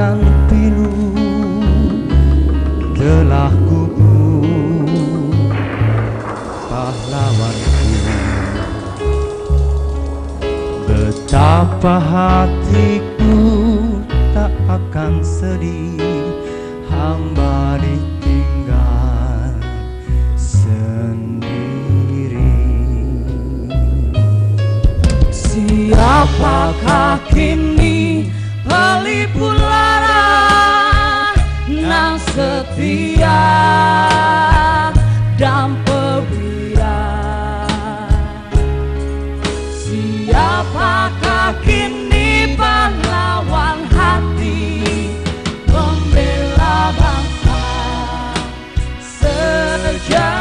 akan pilu telah gugur pahlawanku. Betapa hatiku tak akan sedih hamba ditinggal sendiri. Siapakah kini pelipur lara nan setia dan perwira? Siapakah kini pahlawan hati pembela bangsa sejati?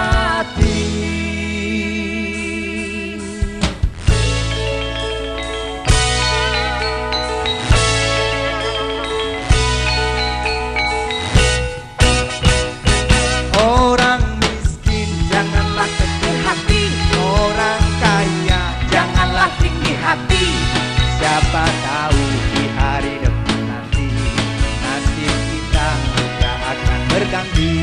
Orang miskin janganlah kecil hati, orang kaya janganlah tinggi hati. Siapa tahu di hari depan nanti nasib kita juga akan berganti.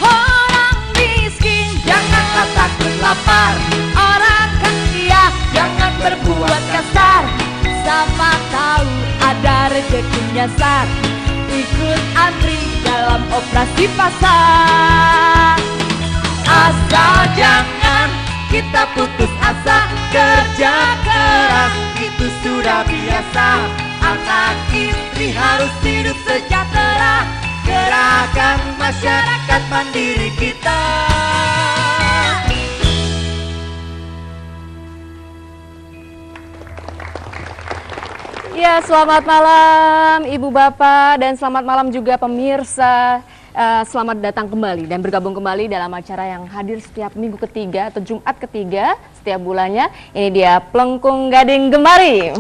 Orang miskin janganlah takut lapar, orang kaya jangan berbuat kasar. Siapa tahu ada rezeki nyasar, ikut antri dalam operasi pasar. Asal jangan kita putus asa, kerja keras itu sudah biasa. Anak istri harus hidup sejahtera, gerakan masyarakat mandiri kita. Ya, selamat malam Ibu Bapak dan selamat malam juga pemirsa. Selamat datang kembali dan bergabung kembali dalam acara yang hadir setiap minggu ketiga atau Jumat ketiga setiap bulannya. Ini dia Plengkung Gading Gemari.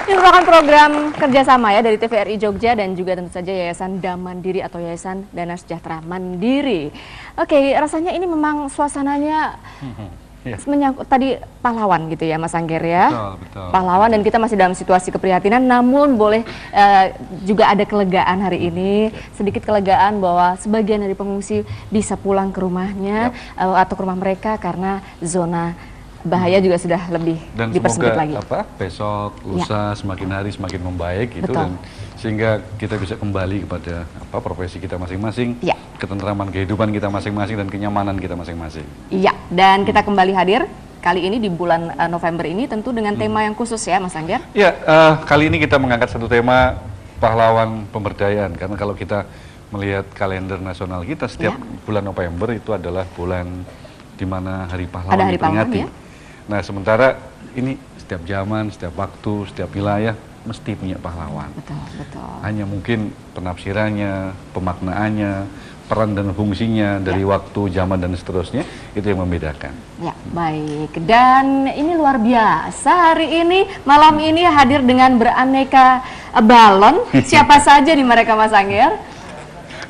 Ini merupakan program kerjasama ya dari TVRI Jogja dan juga tentu saja Yayasan Dam Mandiri atau Yayasan Dana Sejahtera Mandiri. Oke, rasanya ini memang suasananya menyangkut tadi pahlawan gitu ya Mas Angger ya. Betul. Pahlawan dan kita masih dalam situasi keprihatinan, namun boleh juga ada kelegaan hari ini, sedikit kelegaan bahwa sebagian dari pengungsi bisa pulang ke rumahnya atau ke rumah mereka karena zona bahaya juga sudah lebih dipersempit lagi. Dan semoga besok, lusa semakin hari semakin membaik gitu. Dan sehingga kita bisa kembali kepada profesi kita masing-masing, ketentraman kehidupan kita masing-masing dan kenyamanan kita masing-masing. Iya, dan kita kembali hadir kali ini di bulan November ini tentu dengan tema yang khusus ya Mas Angger. Iya, kali ini kita mengangkat satu tema pahlawan pemberdayaan, karena kalau kita melihat kalender nasional kita setiap bulan November itu adalah bulan di mana Hari Pahlawan diperingati. Nah, sementara ini setiap zaman, setiap waktu, setiap wilayah mesti punya pahlawan. Betul. Hanya mungkin penafsirannya, pemaknaannya, peran dan fungsinya dari waktu, zaman dan seterusnya itu yang membedakan. Ya, baik. Dan ini luar biasa hari ini, malam ini hadir dengan beraneka balon. Siapa saja di mereka Mas Angger?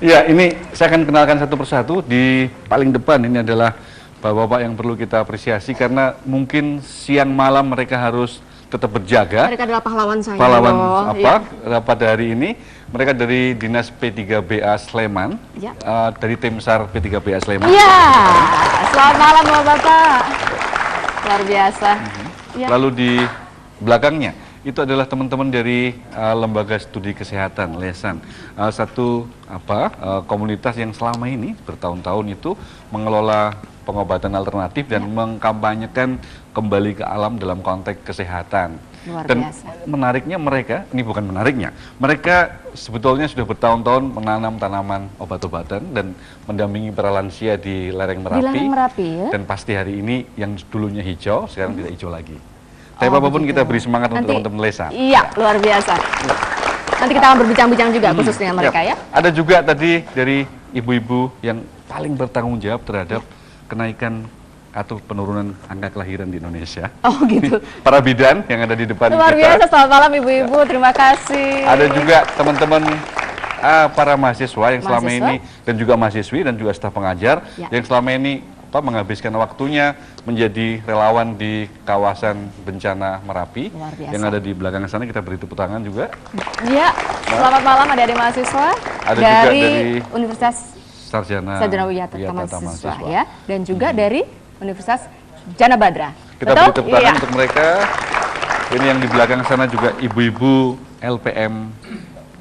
Ya, ini saya akan kenalkan satu persatu. Di paling depan ini adalah Bapak-bapak yang perlu kita apresiasi karena mungkin siang malam mereka harus tetap berjaga. Mereka adalah pahlawan saya. Pahlawan pada hari ini. Mereka dari Dinas P3BA Sleman, dari tim SAR P3BA Sleman. Iya, selamat malam Bapak-bapak. Luar biasa. Lalu di belakangnya itu adalah teman-teman dari Lembaga Studi Kesehatan Lesan, satu komunitas yang selama ini bertahun-tahun itu mengelola pengobatan alternatif dan mengkampanyekan kembali ke alam dalam konteks kesehatan. Luar dan biasa. Menariknya mereka, ini bukan menariknya, mereka sebetulnya sudah bertahun-tahun menanam tanaman obat-obatan dan mendampingi para lansia di lereng Merapi. Di lereng Merapi ya? Dan pasti hari ini yang dulunya hijau, sekarang tidak hijau lagi. Tapi apapun kita beri semangat untuk teman-teman Lesan. Iya, luar biasa. Nanti kita akan berbincang-bincang juga khusus dengan mereka ya. Ada juga tadi dari ibu-ibu yang paling bertanggung jawab terhadap kenaikan atau penurunan angka kelahiran di Indonesia. Oh gitu. Para bidan yang ada di depan luar kita. Luar biasa, selamat malam ibu-ibu, terima kasih. Ada juga teman-teman para mahasiswa yang selama ini dan juga mahasiswi dan juga staf pengajar yang selama ini menghabiskan waktunya menjadi relawan di kawasan bencana Merapi Luar biasa. yang ada di belakang sana. Kita beri tepuk tangan juga. Ya, selamat malam adik-adik mahasiswa Ada juga dari Universitas Sarjana Wiyata Taman Taman Siswa Siswa. ya, dan juga dari Universitas Jana Badra. Kita Betul? beri tepuk tangan Iya. untuk mereka. Ini yang di belakang sana juga ibu-ibu LPM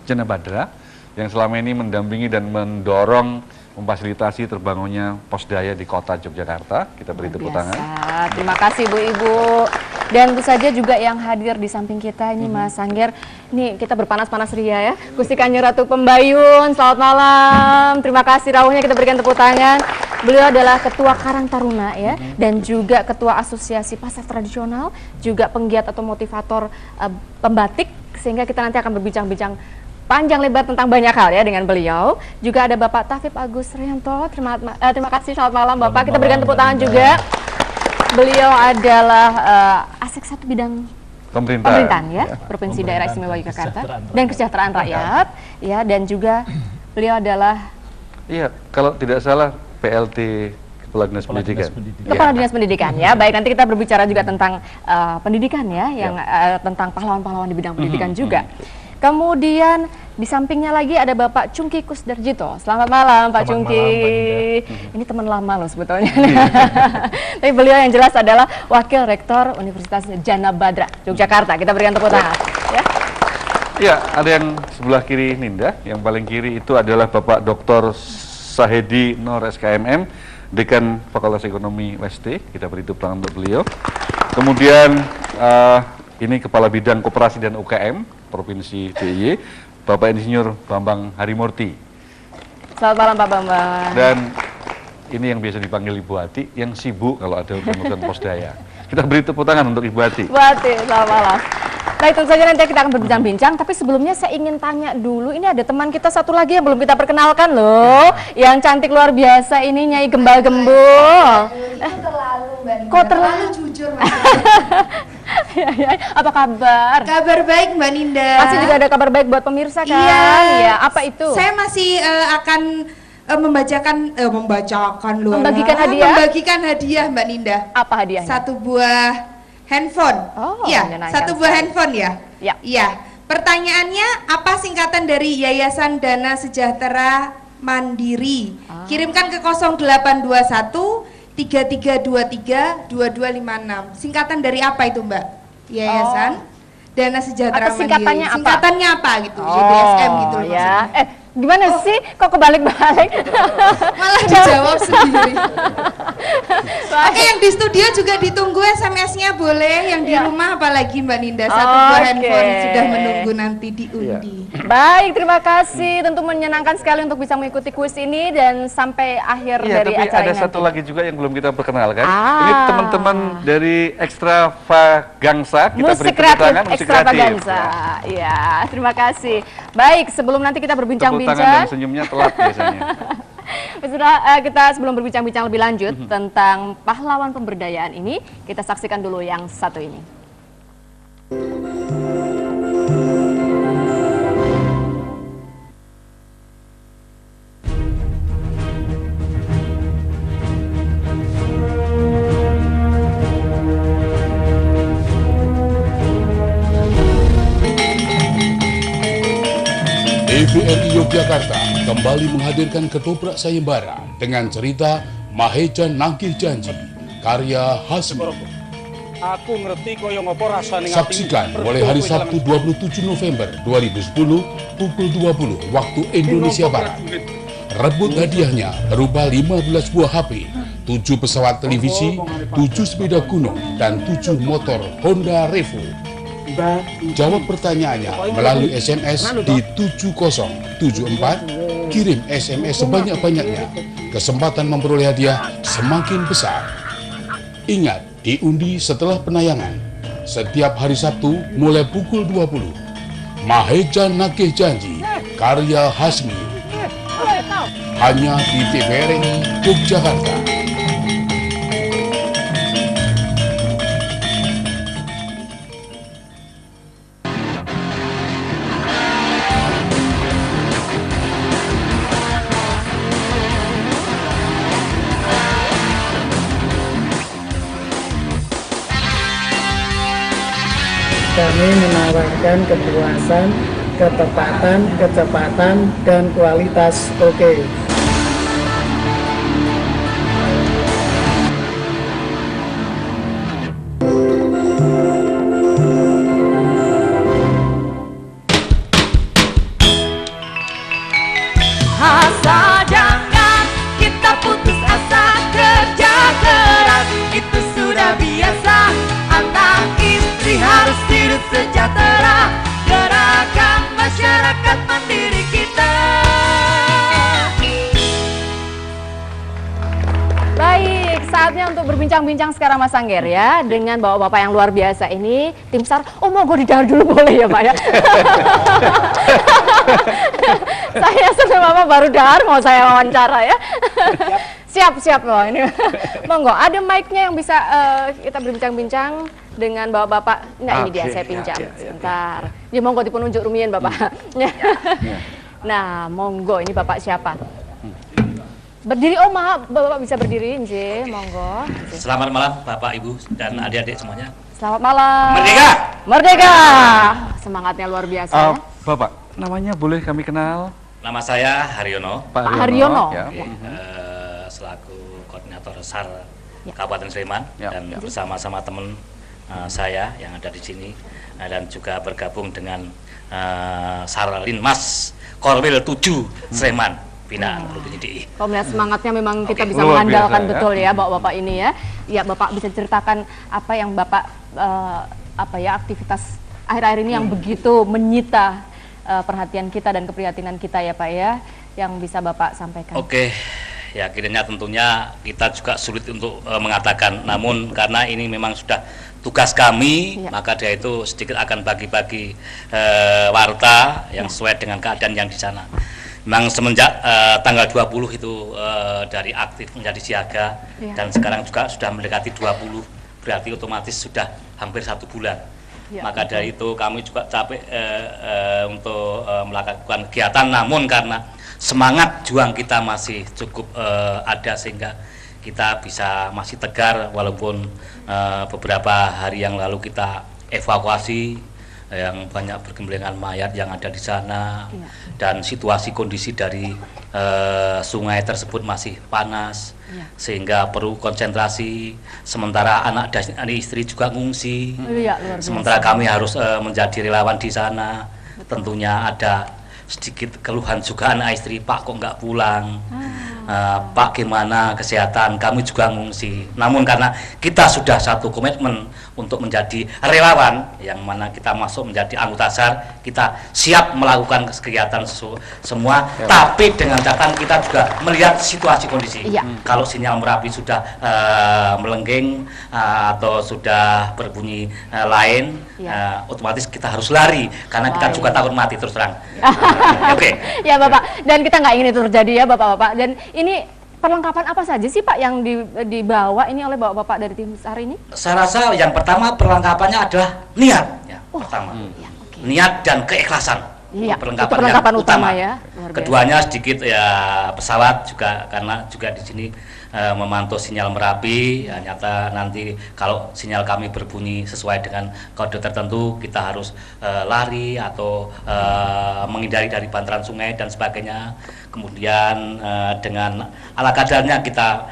Jana Badra yang selama ini mendampingi dan mendorong memfasilitasi terbangunnya Posdaya di kota Yogyakarta. Kita beri tepuk tangan. Biasa. Terima kasih Bu Ibu. Dan tentu saja juga yang hadir di samping kita ini Mas Angger. Nih kita berpanas-panas ria ya. Gusti Kanjeng Ratu Pembayun, selamat malam. Terima kasih rawuhnya, kita berikan tepuk tangan. Beliau adalah Ketua Karang Taruna ya, dan juga Ketua Asosiasi Pasar Tradisional, juga penggiat atau motivator pembatik, sehingga kita nanti akan berbincang-bincang panjang lebar tentang banyak hal ya dengan beliau. Juga ada Bapak Tafib Agus Rianto. Terima kasih, selamat malam Bapak. Kita berikan tepuk tangan juga. Beliau adalah Asek 1 bidang pemerintahan ya, Provinsi Daerah Istimewa Yogyakarta dan Kesejahteraan Rakyat ya, dan juga beliau adalah kalau tidak salah PLT Kepala Dinas Pendidikan. Kepala Dinas Pendidikan ya. Baik, nanti kita berbicara juga tentang pendidikan ya, yang tentang pahlawan-pahlawan di bidang pendidikan juga. Kemudian di sampingnya lagi ada Bapak Cungki Kusdarjito. Selamat malam Pak Cungki. Ini teman lama loh sebetulnya. Tapi beliau yang jelas adalah Wakil Rektor Universitas Jana Badra, Yogyakarta. Kita berikan tepuk tangan. Ya, ada yang sebelah kiri Ninda, yang paling kiri itu adalah Bapak Dr. Sahedi Nur SKMM, Dekan Fakultas Ekonomi UST. Kita beri tepuk tangan untuk beliau. Kemudian ini Kepala Bidang Koperasi dan UKM Provinsi DIY, Bapak Insinyur Bambang Harimurti. Selamat malam Pak Bambang. Dan ini yang biasa dipanggil Ibu Ati, yang sibuk kalau ada urusan Posdaya. Kita beri tepuk tangan untuk Ibu Ati. Bu Ati, selamat malam. Baik, tentu saja nanti kita akan berbincang-bincang, tapi sebelumnya saya ingin tanya dulu, ini ada teman kita satu lagi yang belum kita perkenalkan loh, yang cantik luar biasa ini, Nyai Gembal-Gembul. Itu terlalu Mbak Ninda. Kok terlalu jujur Mbak? Apa kabar? Kabar baik Mbak Ninda. Pasti juga ada kabar baik buat pemirsa kan? Iya. Iya, apa itu? Saya masih akan membagikan hadiah Mbak Ninda. Apa hadiahnya? Satu buah handphone. Oh, ya, menyenangkan satu buah sekali. handphone ya. Ya. Iya. Pertanyaannya, apa singkatan dari Yayasan Dana Sejahtera Mandiri? Kirimkan ke 0821 3323 2256. Singkatan dari apa itu Mbak? Yayasan Dana Sejahtera Atau singkatannya Mandiri. apa? Singkatannya apa gitu? YDSM gitu loh ya. maksudnya. Gimana sih? Kok kebalik-balik? Malah dijawab sendiri. Oke, yang di studio juga ditunggu SMS-nya boleh, yang di rumah apalagi Mbak Ninda, satu buah handphone sudah menunggu nanti diundi. Baik, terima kasih. Tentu menyenangkan sekali untuk bisa mengikuti kuis ini dan sampai akhir dari tapi acara ada ini. satu lagi juga yang belum kita perkenalkan. Ah. Ini teman-teman dari Extravaganza. Kita beri Musik tepuk kreatif tangan, musik kreatif. Extravaganza. Iya, terima kasih. Baik, sebelum nanti kita Tepuk berbincang-bincang, tangan dan senyumnya telat biasanya. kita sebelum berbincang-bincang lebih lanjut tentang pahlawan pemberdayaan ini, kita saksikan dulu yang satu ini. TVRI Yogyakarta kembali menghadirkan Ketoprak Sayembara dengan cerita Mahejan Nagih Janji, karya Hasmi. Aku ngerti koyo ngopo rasane ngati. Saksikan mulai hari Sabtu 27 November 2010 pukul 20 waktu Indonesia Barat. Rebut hadiahnya berupa 15 buah HP, 7 pesawat televisi, 7 sepeda gunung, dan 7 motor Honda Revo. Jawab pertanyaannya melalui SMS di 7074, kirim SMS sebanyak-banyaknya. Kesempatan memperoleh hadiah semakin besar. Ingat, diundi setelah penayangan. Setiap hari Sabtu mulai pukul 20. Mahejan Nagih Janji, karya Hasmi. Hanya di TVRI Yogyakarta. kami menawarkan kepuasan, ketepatan, kecepatan, dan kualitas oke. Asal jangan kita putus asa, kerja keras itu sudah biasa. Anak istri harus hidup sejahtera, gerakan masyarakat mandiri kita. Baik, saatnya untuk berbincang-bincang sekarang Mas Angger ya dengan bapak-bapak yang luar biasa ini. Tim SAR, oh mau gue didahar dulu boleh ya Pak ya? Saya senang Bapak baru dahar mau saya wawancara ya. Siap loh ini. Monggo, ada mic-nya yang bisa kita berbincang-bincang dengan bapak-bapak. Nah ini dia saya pinjam sebentar. Ya monggo dipun unjuk rumiyin Bapak. Nah monggo ini Bapak siapa? Berdiri, oh maaf, Bapak bisa berdiri, nje, monggo. Selamat malam Bapak, Ibu, dan adik-adik semuanya. Selamat malam. Merdeka! Merdeka! Semangatnya luar biasa ya. Bapak, namanya boleh kami kenal? Nama saya Haryono. Pak Haryono. Ya. Selaku koordinator SAR Kabupaten Sleman, Ya. dan bersama-sama teman saya yang ada di sini, dan juga bergabung dengan SAR Linmas Korwil 7 Sleman. Binaan Provinsi DI. Kalau melihat semangatnya memang kita bisa Luar mengandalkan biasa, betul ya bapak-bapak ini ya. Ya Bapak bisa ceritakan apa yang Bapak aktivitas akhir-akhir ini yang begitu menyita perhatian kita dan keprihatinan kita ya Pak ya, yang bisa Bapak sampaikan. Oke, ya kiranya tentunya kita juga sulit untuk mengatakan, namun karena ini memang sudah tugas kami, maka dia itu sedikit akan bagi-bagi warta yang sesuai dengan keadaan yang di sana. Memang semenjak tanggal 20 itu dari aktif menjadi siaga, dan sekarang juga sudah mendekati 20, berarti otomatis sudah hampir 1 bulan. Maka dari itu kami juga capek untuk melakukan kegiatan, namun karena semangat juang kita masih cukup ada sehingga kita bisa masih tegar walaupun beberapa hari yang lalu kita evakuasi yang banyak bergembelengan mayat yang ada di sana, dan situasi kondisi dari sungai tersebut masih panas, sehingga perlu konsentrasi. Sementara anak dan istri juga ngungsi, sementara kami harus menjadi relawan di sana. Tentunya ada sedikit keluhan juga anak istri, Pak kok nggak pulang, Pak gimana kesehatan, kami juga ngungsi. Namun karena kita sudah satu komitmen untuk menjadi relawan, yang mana kita masuk menjadi anggota SAR, kita siap melakukan kegiatan semua, tapi dengan catatan kita juga melihat situasi kondisi. Kalau sinyal Merapi sudah melenggeng atau sudah berbunyi lain, otomatis kita harus lari karena kita juga takut mati terus terang. Oke. Ya Bapak, dan kita nggak ingin itu terjadi ya Bapak-bapak. Dan ini perlengkapan apa saja sih Pak yang dibawa ini oleh Bapak-bapak dari tim SAR ini? Saya rasa yang pertama perlengkapannya adalah niat, ya, pertama. Niat dan keikhlasan. Iya, perlengkapan utama ya. Keduanya sedikit ya pesawat juga, karena juga di sini memantau sinyal Merapi. Ya, nyata nanti kalau sinyal kami berbunyi sesuai dengan kode tertentu, kita harus lari atau menghindari dari bantaran sungai dan sebagainya. Kemudian dengan ala kadarnya kita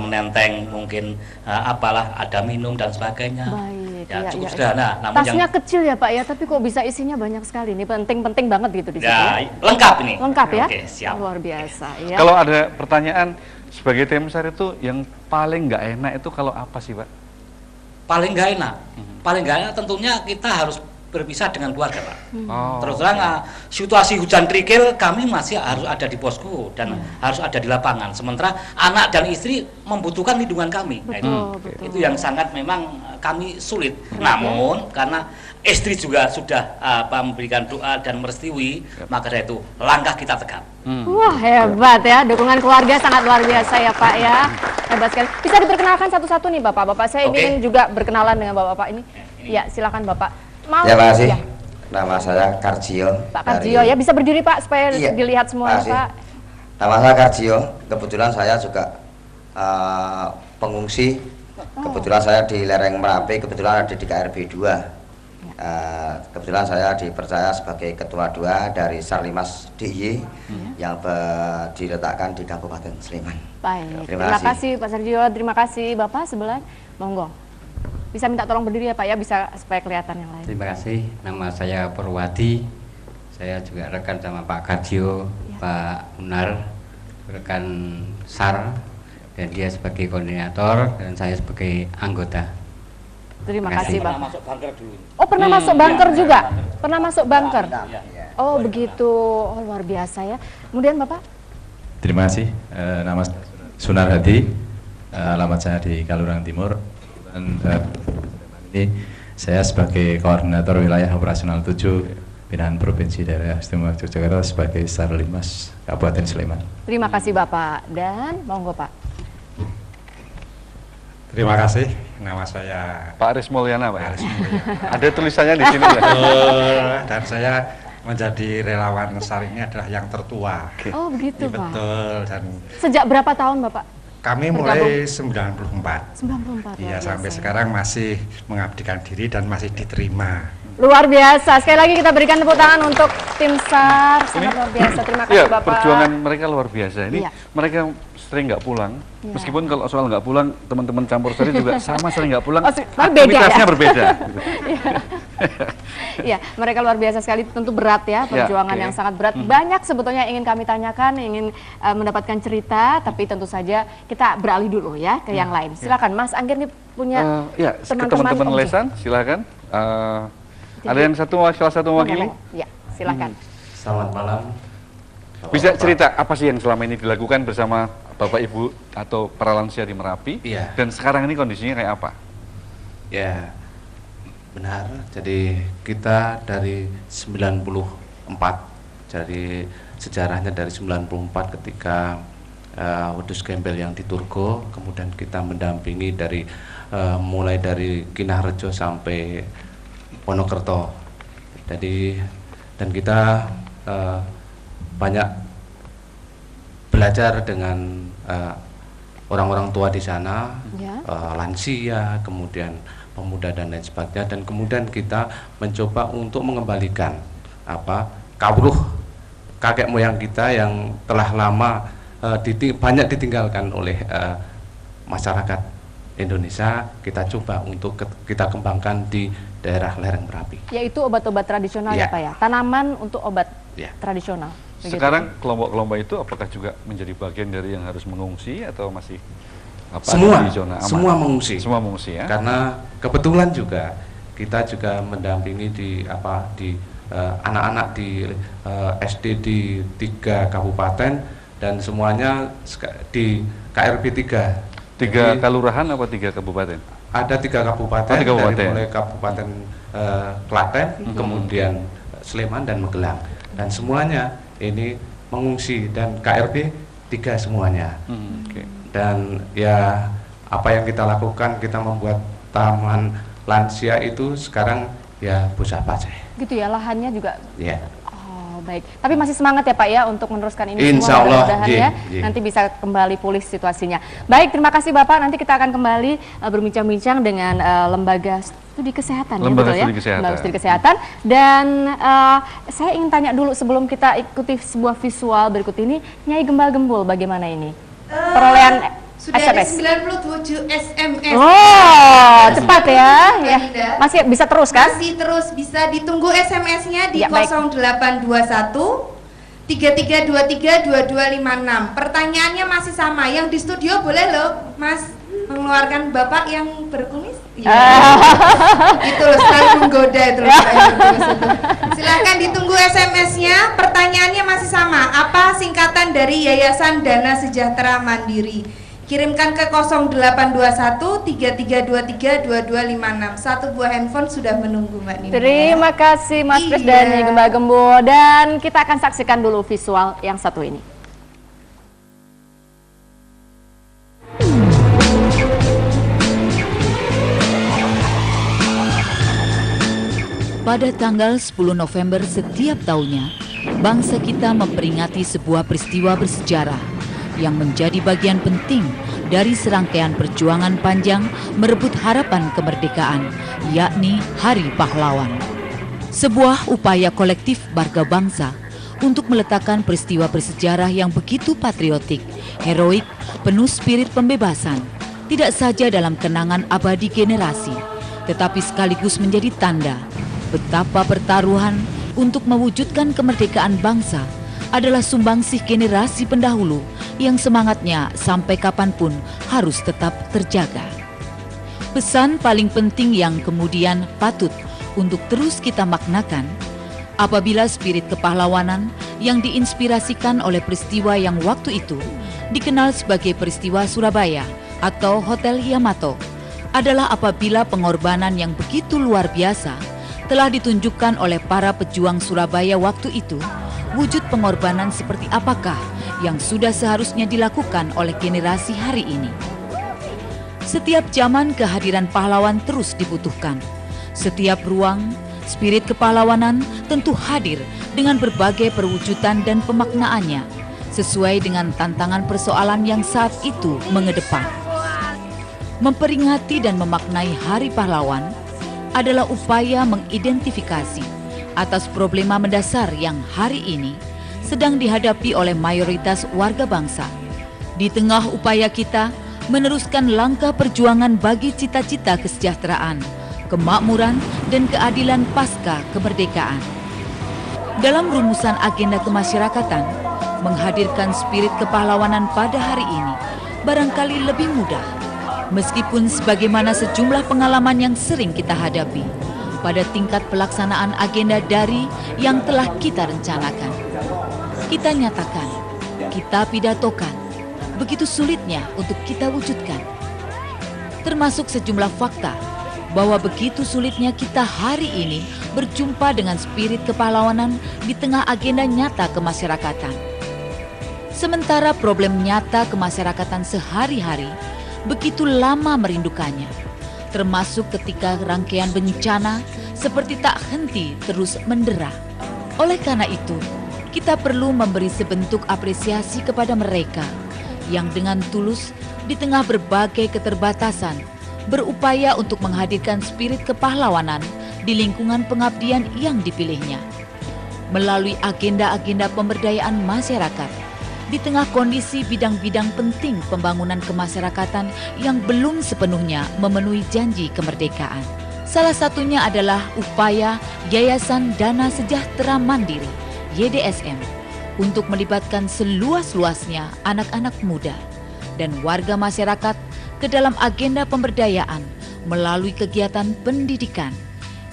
menenteng mungkin apalah, ada minum dan sebagainya. Baik, ya, cukup sederhana. Namun tasnya kecil ya Pak ya, tapi kok bisa isinya banyak sekali. Ini penting-penting banget gitu di situ. Ya, lengkap ini. Lengkap ya. Oke, siap. Luar biasa. Ya. Kalau ada pertanyaan sebagai tim SAR itu yang paling nggak enak itu kalau apa sih Pak? Paling nggak enak, paling nggak enak tentunya kita harus berpisah dengan keluarga Pak. Terus terang situasi hujan kerikil kami masih harus ada di posko dan harus ada di lapangan. Sementara anak dan istri membutuhkan lindungan kami. Betul, Itu yang sangat memang kami sulit. Namun karena istri juga sudah memberikan doa dan merestui, maka dari itu langkah kita tegap. Wah hebat ya, dukungan keluarga sangat luar biasa ya Pak ya. Hebat sekali. Bisa diperkenalkan satu-satu nih Bapak. Bapak saya ingin juga berkenalan dengan Bapak ini. Ya silakan Bapak. Mau? Ya makasih. Nama saya Karjio. Pak Karjio ya, bisa berdiri Pak supaya dilihat semua Pak. Nama saya Karjio. Kebetulan saya juga pengungsi. Kebetulan saya di lereng Merapi. Kebetulan ada di KRB 2. Kebetulan saya dipercaya sebagai ketua 2 dari Sarlimas DIY yang diletakkan di Kabupaten Sleman. Baik, terima kasih Pak Sergio, terima kasih Bapak sebelah. Monggo. Bisa minta tolong berdiri ya Pak ya, bisa supaya kelihatan yang lain. Terima kasih, nama saya Purwadi. Saya juga rekan sama Pak Kardio, Pak Unar, rekan SAR, dan dia sebagai koordinator dan saya sebagai anggota. Terima kasih Pak. Pernah masuk bunker dulu. Oh pernah masuk bunker juga? Pernah masuk bunker? Oh begitu, oh, luar biasa ya. Kemudian Bapak? Terima kasih, nama Sunar Hadi, alamat saya di Kalurang Timur. Dan ini saya sebagai koordinator wilayah operasional 7 Binaan Provinsi Daerah Istimewa Yogyakarta sebagai Sarlimas Kabupaten Sleman. Terima kasih Bapak, dan monggo Pak. Terima kasih, nama saya Pak Aris Mulyana, Pak. Aris Mulyana. Ada tulisannya di sini ya. Dan saya menjadi relawan SAR ini adalah yang tertua. Oh begitu Pak. Betul. Dan sejak berapa tahun Bapak? Kami mulai 94. 94. Iya, sampai sekarang masih mengabdikan diri dan masih diterima. Luar biasa. Sekali lagi kita berikan tepuk tangan untuk tim SAR. Sangat luar biasa. Terima kasih Bapak. Perjuangan mereka luar biasa. Ini mereka sering nggak pulang. Meskipun kalau soal nggak pulang, teman-teman campur sari juga sama sering nggak pulang. Aktivitasnya berbeda. Iya, mereka luar biasa sekali. Tentu berat ya, perjuangan yang sangat berat. Banyak sebetulnya ingin kami tanyakan, ingin mendapatkan cerita, tapi tentu saja kita beralih dulu ya ke yang lain. Silakan, Mas Anggir nih punya teman-teman lesan, silakan. Ada yang salah satu mewakili? Ya, silakan. Selamat malam. Bisa cerita apa sih yang selama ini dilakukan bersama Bapak Ibu atau para lansia di Merapi? Iya. Dan sekarang ini kondisinya kayak apa? Ya, benar. Jadi kita dari 94, jadi sejarahnya dari 94 ketika Wedhus Gembel yang di Turgo, kemudian kita mendampingi dari mulai dari Kinarjo sampai Wonokerto. Jadi dan kita banyak belajar dengan orang-orang tua di sana, lansia, kemudian pemuda dan lain sebagainya, dan kemudian kita mencoba untuk mengembalikan kawruh kakek moyang kita yang telah lama banyak ditinggalkan oleh masyarakat Indonesia. Kita coba untuk kita kembangkan di daerah lereng Merapi. Yaitu obat-obat tradisional ya Pak ya, tanaman untuk obat tradisional. Begitu. Sekarang kelompok-kelompok itu apakah juga menjadi bagian dari yang harus mengungsi atau masih semua di zona aman? Semua mengungsi. Semua mengungsi ya. Karena kebetulan juga kita juga mendampingi di anak-anak di SD di 3 kabupaten dan semuanya di KRB 3. 3 kelurahan apa 3 kabupaten? Ada 3 kabupaten, dari mulai Kabupaten Klaten, kemudian Sleman dan Magelang, dan semuanya ini mengungsi dan KRB 3 semuanya. Dan ya apa yang kita lakukan, kita membuat taman lansia itu sekarang ya Bosah Paceh. Gitu ya, lahannya juga. Ya. Baik, tapi masih semangat ya Pak ya untuk meneruskan ini Insya semua, Allah, mudah-mudahan ya nanti bisa kembali pulih situasinya. Baik, terima kasih Bapak. Nanti kita akan kembali berbincang-bincang dengan lembaga studi kesehatan, lembaga ya, studi kesehatan. Lembaga studi kesehatan. Dan saya ingin tanya dulu sebelum kita ikuti sebuah visual berikut ini, Nyai Gembal Gembul bagaimana ini? Perolehan sudah SMS. ada 97 SMS. Oh, cepat ya. Masih bisa terus kan? Masih terus, bisa ditunggu SMS-nya di 0821 3323 2256. Pertanyaannya masih sama. Yang di studio boleh loh, Mas, mengeluarkan Bapak yang berkumis. Itu loh, selalu menggoda itu loh. Silakan ditunggu SMS-nya. Pertanyaannya masih sama. Apa singkatan dari Yayasan Dana Sejahtera Mandiri? Kirimkan ke 0821 3323 2256. Satu buah handphone sudah menunggu Mbak Nina. Terima kasih Mas Pris dan Nyai Gembal Gembul. Dan kita akan saksikan dulu visual yang satu ini. Pada tanggal 10 November setiap tahunnya, bangsa kita memperingati sebuah peristiwa bersejarah yang menjadi bagian penting dari serangkaian perjuangan panjang merebut harapan kemerdekaan, yakni Hari Pahlawan. Sebuah upaya kolektif warga bangsa untuk meletakkan peristiwa bersejarah yang begitu patriotik, heroik, penuh spirit pembebasan, tidak saja dalam kenangan abadi generasi, tetapi sekaligus menjadi tanda betapa pertaruhan untuk mewujudkan kemerdekaan bangsa adalah sumbangsih generasi pendahulu yang semangatnya sampai kapanpun harus tetap terjaga. Pesan paling penting yang kemudian patut untuk terus kita maknakan, apabila spirit kepahlawanan yang diinspirasikan oleh peristiwa yang waktu itu dikenal sebagai peristiwa Surabaya atau Hotel Yamato, adalah apabila pengorbanan yang begitu luar biasa telah ditunjukkan oleh para pejuang Surabaya waktu itu. Wujud pengorbanan seperti apakah yang sudah seharusnya dilakukan oleh generasi hari ini? Setiap zaman kehadiran pahlawan terus dibutuhkan. Setiap ruang, spirit kepahlawanan tentu hadir dengan berbagai perwujudan dan pemaknaannya, sesuai dengan tantangan persoalan yang saat itu mengedepan. Memperingati dan memaknai Hari Pahlawan adalah upaya mengidentifikasi atas problema mendasar yang hari ini sedang dihadapi oleh mayoritas warga bangsa. Di tengah upaya kita meneruskan langkah perjuangan bagi cita-cita kesejahteraan, kemakmuran, dan keadilan pasca kemerdekaan. Dalam rumusan agenda kemasyarakatan, menghadirkan spirit kepahlawanan pada hari ini barangkali lebih mudah, meskipun sebagaimana sejumlah pengalaman yang sering kita hadapi pada tingkat pelaksanaan agenda dari yang telah kita rencanakan. Kita nyatakan, kita pidatokan, begitu sulitnya untuk kita wujudkan. Termasuk sejumlah fakta bahwa begitu sulitnya kita hari ini berjumpa dengan spirit kepahlawanan di tengah agenda nyata kemasyarakatan. Sementara problem nyata kemasyarakatan sehari-hari begitu lama merindukannya, termasuk ketika rangkaian bencana seperti tak henti terus mendera. Oleh karena itu, kita perlu memberi sebentuk apresiasi kepada mereka yang dengan tulus di tengah berbagai keterbatasan berupaya untuk menghadirkan spirit kepahlawanan di lingkungan pengabdian yang dipilihnya. Melalui agenda-agenda pemberdayaan masyarakat, di tengah kondisi bidang-bidang penting pembangunan kemasyarakatan yang belum sepenuhnya memenuhi janji kemerdekaan. Salah satunya adalah upaya Yayasan Dana Sejahtera Mandiri (YDSM) untuk melibatkan seluas-luasnya anak-anak muda dan warga masyarakat ke dalam agenda pemberdayaan melalui kegiatan pendidikan,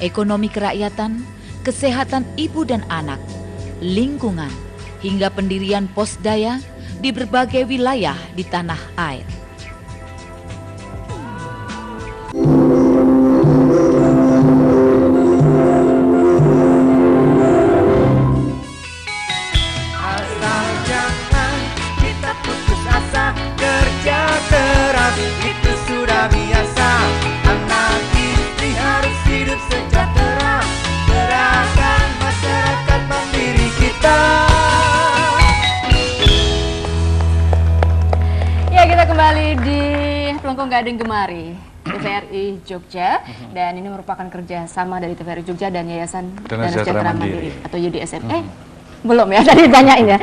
ekonomi kerakyatan, kesehatan ibu dan anak, lingkungan, hingga pendirian pos daya di berbagai wilayah di tanah air. Asal jangan kita putus asa, kerja keras itu sudah biasa. Anak istri harus hidup sejahtera, gerakan masyarakat mandiri kita. Kita kembali di Pelengkung Gading Gemari TVRI Jogja, dan ini merupakan kerjasama dari TVRI Jogja dan Yayasan Dana Sejahtera Mandiri atau YDSM. Belum ya, tadi ditanyain ya.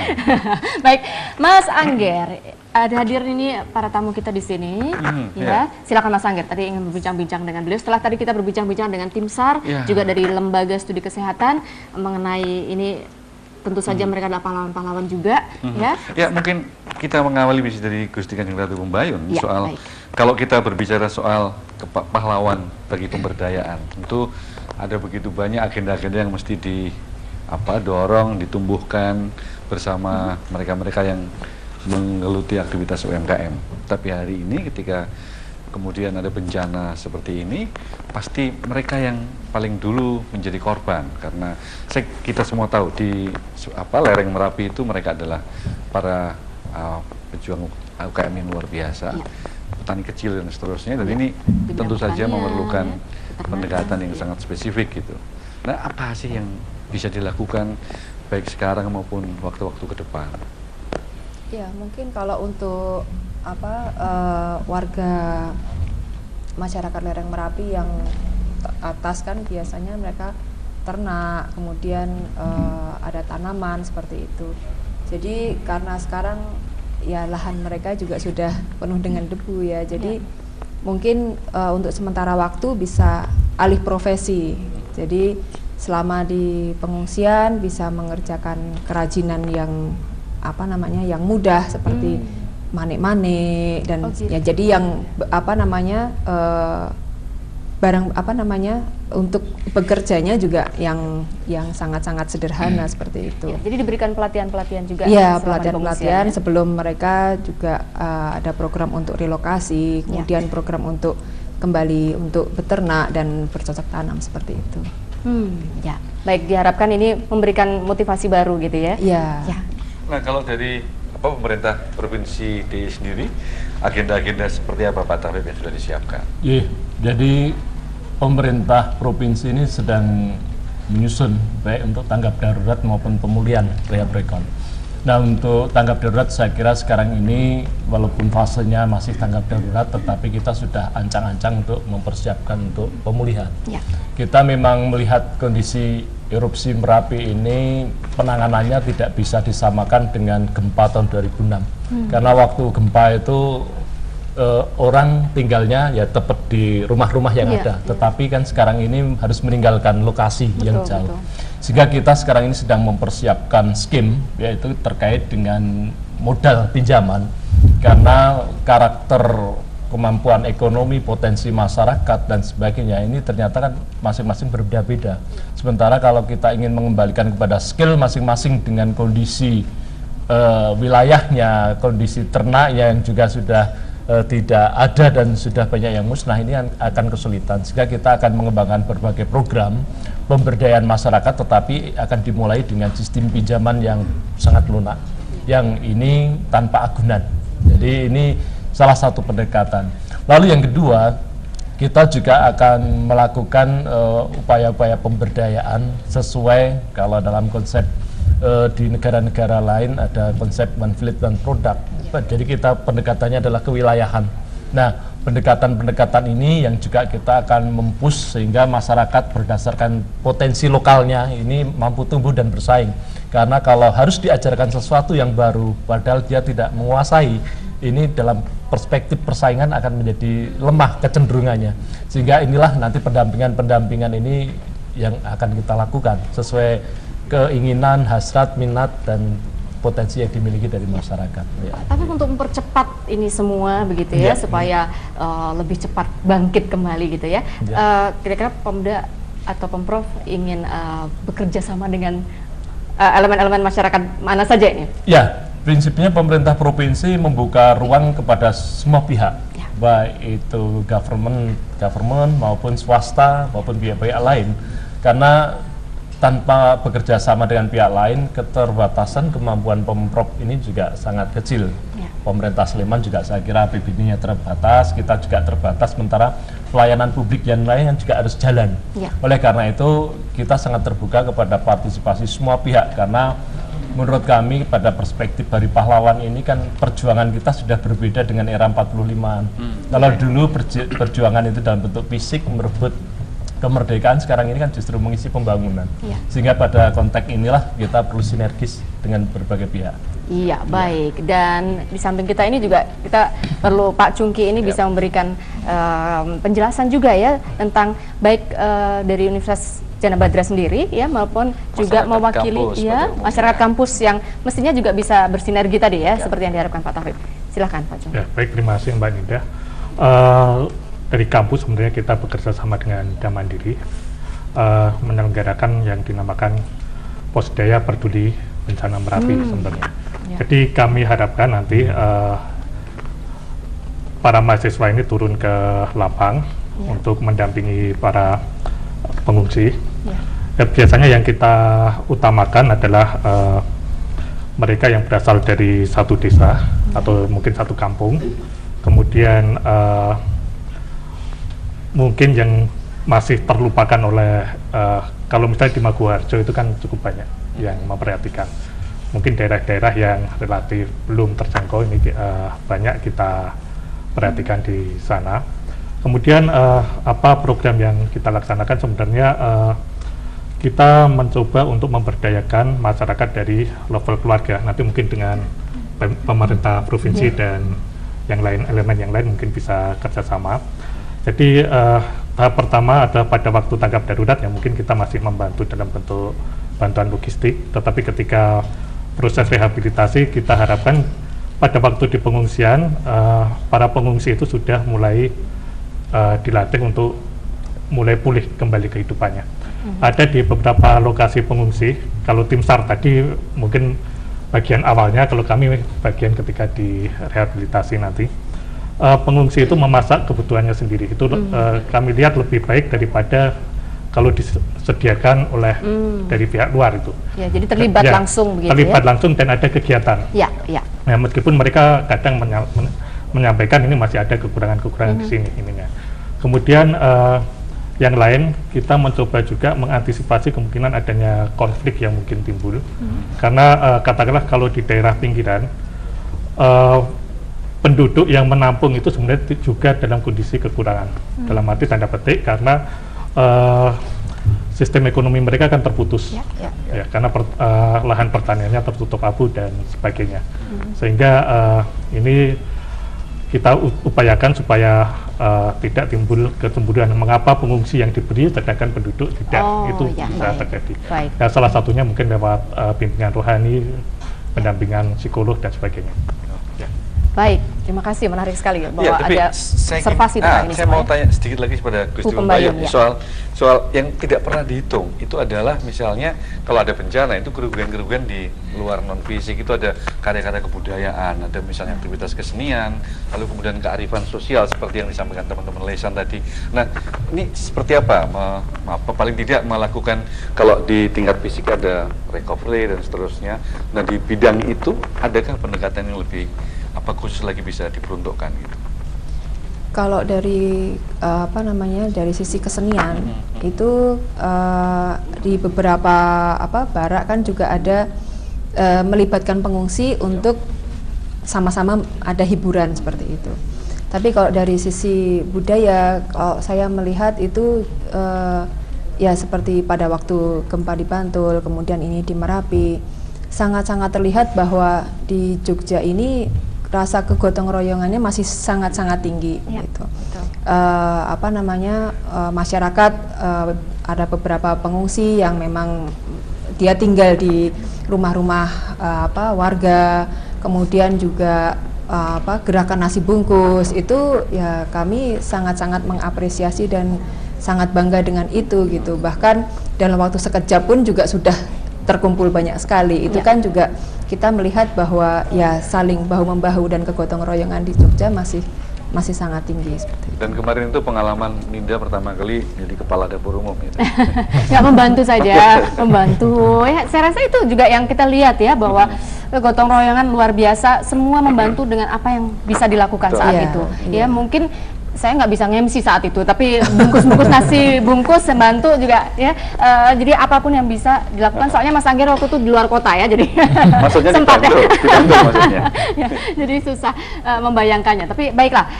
Baik, Mas Angger, ada hadir ini para tamu kita di sini. Ya, silakan Mas Angger. Tadi ingin berbincang-bincang dengan beliau. Setelah tadi kita berbincang-bincang dengan tim SAR, juga dari Lembaga Studi Kesehatan mengenai ini. Tentu saja mereka adalah pahlawan-pahlawan juga, ya. Ya, mungkin kita mengawali bisa dari Gusti Kanjeng Ratu Pembayun soal kalau kita berbicara soal pahlawan bagi pemberdayaan, tentu ada begitu banyak agenda-agenda yang mesti dorong, ditumbuhkan bersama mereka-mereka yang menggeluti aktivitas UMKM. Tapi hari ini ketika kemudian ada bencana seperti ini, pasti mereka yang paling dulu menjadi korban, karena kita semua tahu di lereng Merapi itu mereka adalah para pejuang UKM yang luar biasa, petani kecil dan seterusnya, dan ini tentu saja memerlukan pendekatan yang sangat spesifik gitu. Nah, apa sih yang bisa dilakukan baik sekarang maupun waktu-waktu ke depan? Ya, mungkin kalau untuk warga masyarakat lereng Merapi yang atas kan biasanya mereka ternak, kemudian ada tanaman seperti itu. Jadi karena sekarang ya lahan mereka juga sudah penuh dengan debu ya, jadi mungkin untuk sementara waktu bisa alih profesi. Jadi selama di pengungsian bisa mengerjakan kerajinan yang yang mudah seperti manik-manik dan ya jadi yang untuk bekerjanya juga yang sangat-sangat sederhana seperti itu. Ya, jadi diberikan pelatihan-pelatihan juga. Iya, pelatihan-pelatihan sebelum mereka juga ada program untuk relokasi, kemudian program untuk kembali untuk beternak dan bercocok tanam seperti itu. Ya, baik, diharapkan ini memberikan motivasi baru gitu ya. Iya. Ya. Nah, kalau dari pemerintah Provinsi DIY sendiri, agenda-agenda seperti apa Pak Tafib yang sudah disiapkan? Iya, jadi pemerintah provinsi ini sedang menyusun baik untuk tanggap darurat maupun pemulihan rehab-rekon. Nah, untuk tanggap darurat saya kira sekarang ini walaupun fasenya masih tanggap darurat, tetapi kita sudah ancang-ancang untuk mempersiapkan untuk pemulihan. Ya. Kita memang melihat kondisi erupsi Merapi ini penanganannya tidak bisa disamakan dengan gempa tahun 2006. Karena waktu gempa itu orang tinggalnya ya tepat di rumah-rumah yang ada, tetapi kan sekarang ini harus meninggalkan lokasi yang jauh. Sehingga kita sekarang ini sedang mempersiapkan skim, yaitu terkait dengan modal pinjaman, karena karakter kemampuan ekonomi, potensi masyarakat dan sebagainya ini ternyata kan masing-masing berbeda-beda. Sementara kalau kita ingin mengembalikan kepada skill masing-masing dengan kondisi wilayahnya, kondisi ternaknya yang juga sudah tidak ada dan sudah banyak yang musnah, ini akan kesulitan. Sehingga kita akan mengembangkan berbagai program pemberdayaan masyarakat, tetapi akan dimulai dengan sistem pinjaman yang sangat lunak, yang ini tanpa agunan. Jadi ini salah satu pendekatan. Lalu yang kedua, kita juga akan melakukan upaya-upaya pemberdayaan sesuai kalau dalam konsep di negara-negara lain ada konsep one fleet one product. Jadi kita pendekatannya adalah kewilayahan. Nah, pendekatan-pendekatan ini yang juga kita akan mempush sehingga masyarakat berdasarkan potensi lokalnya ini mampu tumbuh dan bersaing. Karena kalau harus diajarkan sesuatu yang baru padahal dia tidak menguasai, ini dalam perspektif persaingan akan menjadi lemah kecenderungannya. Sehingga inilah nanti pendampingan-pendampingan ini yang akan kita lakukan sesuai keinginan, hasrat, minat dan potensi yang dimiliki dari masyarakat. Ya. Tapi untuk mempercepat ini semua begitu ya, supaya lebih cepat bangkit kembali gitu ya. Kira-kira Pemda atau Pemprov ingin bekerja sama dengan elemen-elemen masyarakat mana saja ini? Ya, prinsipnya pemerintah provinsi membuka ruang kepada semua pihak, baik itu government maupun swasta maupun pihak-pihak lain, karena tanpa bekerja sama dengan pihak lain, keterbatasan kemampuan Pemprov ini juga sangat kecil. Pemerintah Sleman juga saya kira APBD-nya terbatas, kita juga terbatas, sementara pelayanan publik yang lain juga harus jalan. Oleh karena itu, kita sangat terbuka kepada partisipasi semua pihak, karena menurut kami pada perspektif Hari Pahlawan ini kan perjuangan kita sudah berbeda dengan era 45-an. Kalau dulu perjuangan itu dalam bentuk fisik merebut kemerdekaan, sekarang ini kan justru mengisi pembangunan. Sehingga pada konteks inilah kita perlu sinergis dengan berbagai pihak. Iya, baik. Dan di samping kita ini juga kita perlu Pak Cungki ini bisa memberikan penjelasan juga ya tentang baik dari Universitas Jana Badra sendiri ya maupun juga mewakili masyarakat kampus yang mestinya juga bisa bersinergi tadi ya, seperti yang diharapkan Pak Tafib. Silahkan Pak Cungki. Ya, baik, terima kasih Mbak Nida. Dari kampus sebenarnya kita bekerja sama dengan Damandiri menyelenggarakan yang dinamakan Posdaya Peduli Bencana Merapi sebenarnya. Jadi kami harapkan nanti para mahasiswa ini turun ke lapang untuk mendampingi para pengungsi. Biasanya yang kita utamakan adalah mereka yang berasal dari satu desa atau mungkin satu kampung, kemudian mungkin yang masih terlupakan oleh kalau misalnya di Maguwarjo itu kan cukup banyak yang memperhatikan. mungkin daerah-daerah yang relatif belum terjangkau ini banyak kita perhatikan di sana. Kemudian apa program yang kita laksanakan sebenarnya kita mencoba untuk memberdayakan masyarakat dari level keluarga. Nanti mungkin dengan pemerintah provinsi dan yang lain, elemen yang lain mungkin bisa kerjasama. Jadi tahap pertama adalah pada waktu tanggap darurat yang mungkin kita masih membantu dalam bentuk bantuan logistik. Tetapi ketika proses rehabilitasi kita harapkan pada waktu di pengungsian para pengungsi itu sudah mulai dilatih untuk mulai pulih kembali kehidupannya. Ada di beberapa lokasi pengungsi, kalau tim SAR tadi mungkin bagian awalnya, kalau kami bagian ketika di rehabilitasi nanti, pengungsi itu memasak kebutuhannya sendiri. Itu kami lihat lebih baik daripada kalau disediakan oleh dari pihak luar itu. Ya, jadi terlibat langsung begitu. Terlibat langsung dan ada kegiatan. Ya. Nah, meskipun mereka kadang menyampaikan ini masih ada kekurangan-kekurangan di sini ininya. Kemudian yang lain kita mencoba juga mengantisipasi kemungkinan adanya konflik yang mungkin timbul. Karena katakanlah kalau di daerah pinggiran penduduk yang menampung itu sebenarnya juga dalam kondisi kekurangan. Dalam arti tanda petik karena sistem ekonomi mereka akan terputus. Ya, karena lahan pertaniannya tertutup abu dan sebagainya. Sehingga ini kita upayakan supaya tidak timbul kecemburuan. Mengapa pengungsi yang diberi sedangkan penduduk tidak, itu bisa terjadi. Ya, salah satunya mungkin lewat bimbingan rohani, pendampingan psikolog dan sebagainya. Baik, terima kasih, menarik sekali bahwa ada observasi tentang ini. Saya mau tanya sedikit lagi kepada Gus Bayum soal yang tidak pernah dihitung. Itu adalah misalnya kalau ada bencana itu kerugian-kerugian di luar non fisik, itu ada karya-karya kebudayaan, ada misalnya aktivitas kesenian, lalu kemudian kearifan sosial seperti yang disampaikan teman-teman Lesan tadi. Nah, ini seperti apa? Paling tidak melakukan, kalau di tingkat fisik ada recovery dan seterusnya. Nah, di bidang itu adakah pendekatan yang lebih khusus lagi bisa diperuntukkan gitu? Kalau dari dari sisi kesenian itu di beberapa barak kan juga ada melibatkan pengungsi untuk sama-sama ada hiburan seperti itu. Tapi kalau dari sisi budaya, kalau saya melihat itu ya seperti pada waktu gempa di Bantul, kemudian ini di Merapi, sangat-sangat terlihat bahwa di Jogja ini rasa kegotong royongannya masih sangat-sangat tinggi gitu. Masyarakat ada beberapa pengungsi yang memang dia tinggal di rumah-rumah warga, kemudian juga gerakan nasi bungkus itu ya kami sangat-sangat mengapresiasi dan sangat bangga dengan itu gitu. Bahkan dalam waktu sekejap pun juga sudah terkumpul banyak sekali. Itu kan juga kita melihat bahwa ya saling bahu-membahu dan kegotong royongan di Jogja masih sangat tinggi seperti itu. Dan kemarin itu pengalaman Ninda pertama kali jadi kepala dapur umum gitu. Nggak membantu saja, membantu. Ya, saya rasa itu juga yang kita lihat ya, bahwa kegotong royongan luar biasa, semua membantu dengan apa yang bisa dilakukan saat itu. Ya mungkin saya nggak bisa nge-MC saat itu, tapi bungkus-bungkus nasi bungkus membantu juga ya. Jadi apapun yang bisa dilakukan, soalnya Mas Anggir waktu itu di luar kota ya, jadi maksudnya sempat dibantu maksudnya. Ya, jadi susah membayangkannya. Tapi baiklah,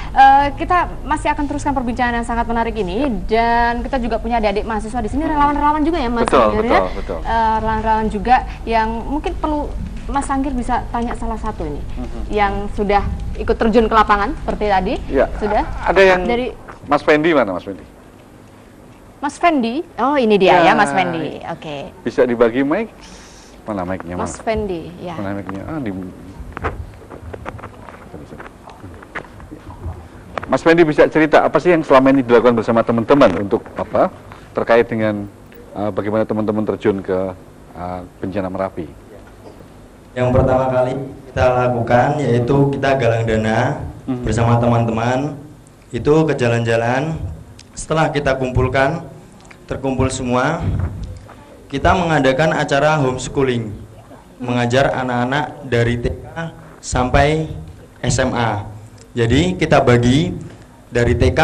kita masih akan teruskan perbincangan yang sangat menarik ini, dan kita juga punya adik-adik mahasiswa di sini, relawan-relawan juga ya Mas Anggir ya. Relawan-relawan juga yang mungkin perlu Mas Anggir bisa tanya salah satu ini yang sudah ikut terjun ke lapangan seperti tadi. Ya, sudah. Ada yang dari Mas Fendi, mana Mas Fendi? Mas Fendi, oh ini dia ya Mas Fendi. Oke. Bisa dibagi mic? Mana mic-nya? Mas Fendi, ya. Mana mic-nya? Mas Fendi bisa cerita apa sih yang selama ini dilakukan bersama teman-teman untuk apa terkait dengan bagaimana teman-teman terjun ke bencana Merapi? Yang pertama kali kita lakukan yaitu kita galang dana bersama teman-teman, itu ke jalan-jalan. Setelah kita kumpulkan, terkumpul semua, kita mengadakan acara homeschooling, mengajar anak-anak dari TK sampai SMA. Jadi kita bagi dari TK,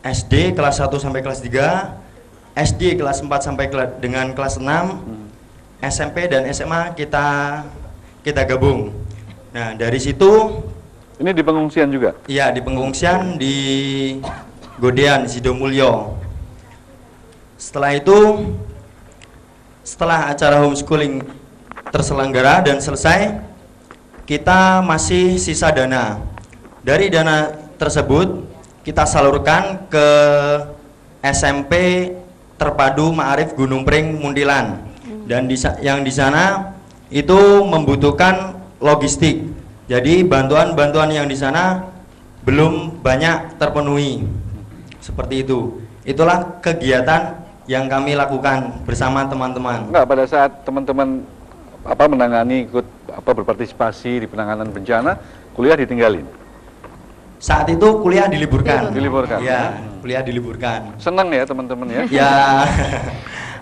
SD kelas 1 sampai kelas 3, SD kelas 4 sampai dengan kelas 6, SMP dan SMA kita gabung. Nah, dari situ ini di pengungsian juga? Iya, di pengungsian di Godean, Sidomulyo. Setelah itu, setelah acara homeschooling terselenggara dan selesai, kita masih sisa dana. Dari dana tersebut, kita salurkan ke SMP Terpadu Ma'arif Gunung Pring Muntilan. Dan yang di sana itu membutuhkan logistik. Jadi bantuan-bantuan yang di sana belum banyak terpenuhi. Seperti itu. Itulah kegiatan yang kami lakukan bersama teman-teman. Enggak, pada saat teman-teman menangani ikut berpartisipasi di penanganan bencana, kuliah ditinggalin. Saat itu kuliah diliburkan. Diliburkan. Ya, kuliah diliburkan. Senang ya teman-teman ya? Ya.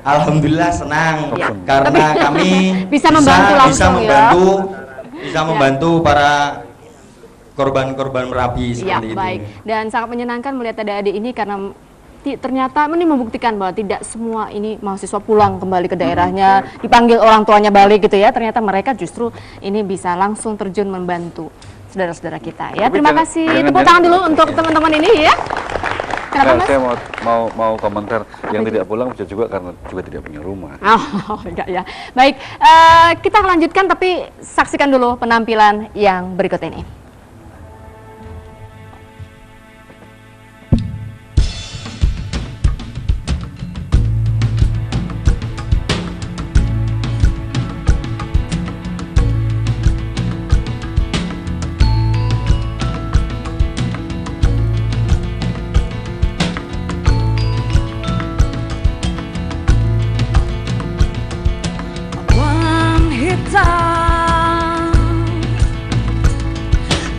Alhamdulillah senang Ya. karena kami bisa membantu langsung bisa membantu para korban-korban Merapi Ya, seperti itu. baik. Dan sangat menyenangkan melihat adik-adik ini karena ternyata ini membuktikan bahwa tidak semua ini mahasiswa pulang kembali ke daerahnya, dipanggil orang tuanya balik gitu ya. Ternyata mereka justru ini bisa langsung terjun membantu saudara-saudara kita ya. Terima kasih. Tepuk tangan dulu untuk teman-teman ini ya. Kenapa, Mas? Saya mau komentar yang tidak pulang bisa juga karena juga tidak punya rumah. Oh, enggak ya. Baik, kita lanjutkan tapi saksikan dulu penampilan yang berikut ini.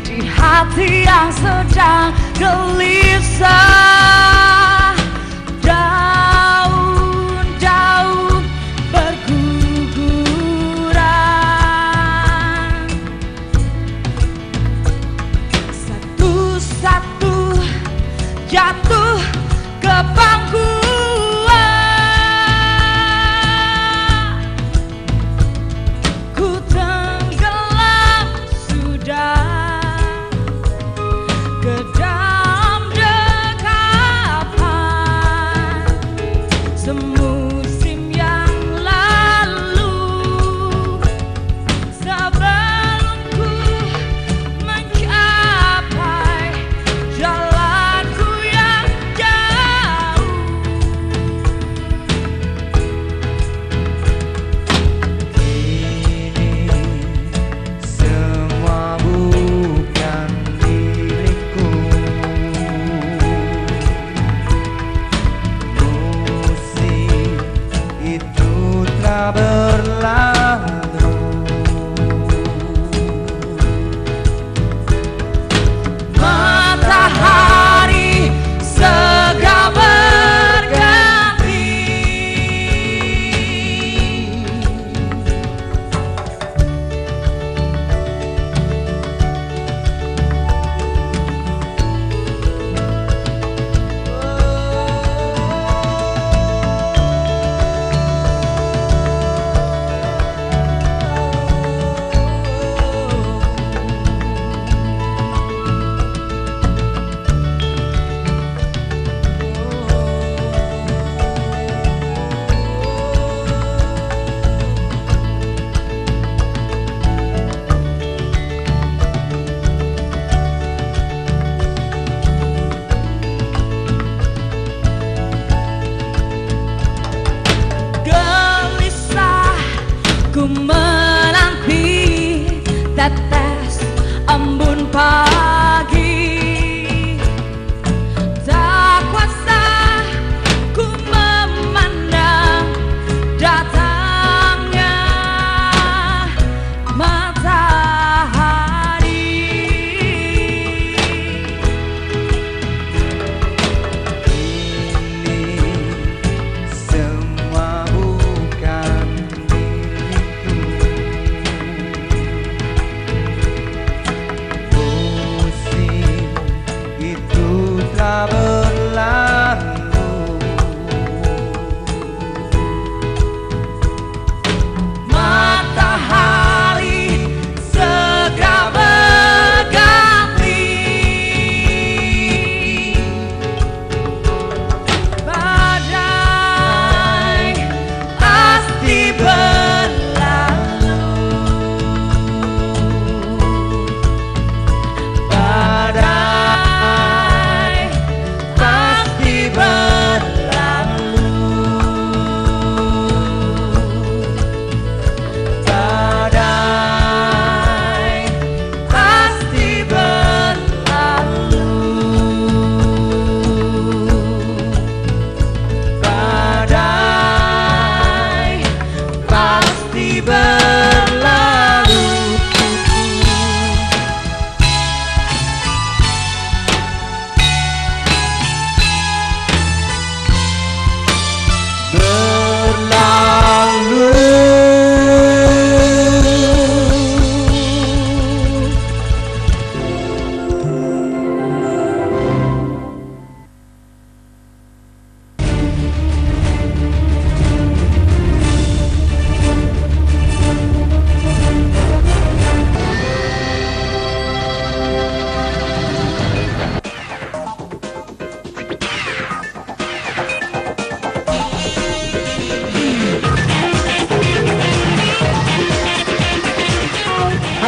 Di hati yang sedang gelisah, daun-daun berguguran, satu-satu jatuh ke pangkuan.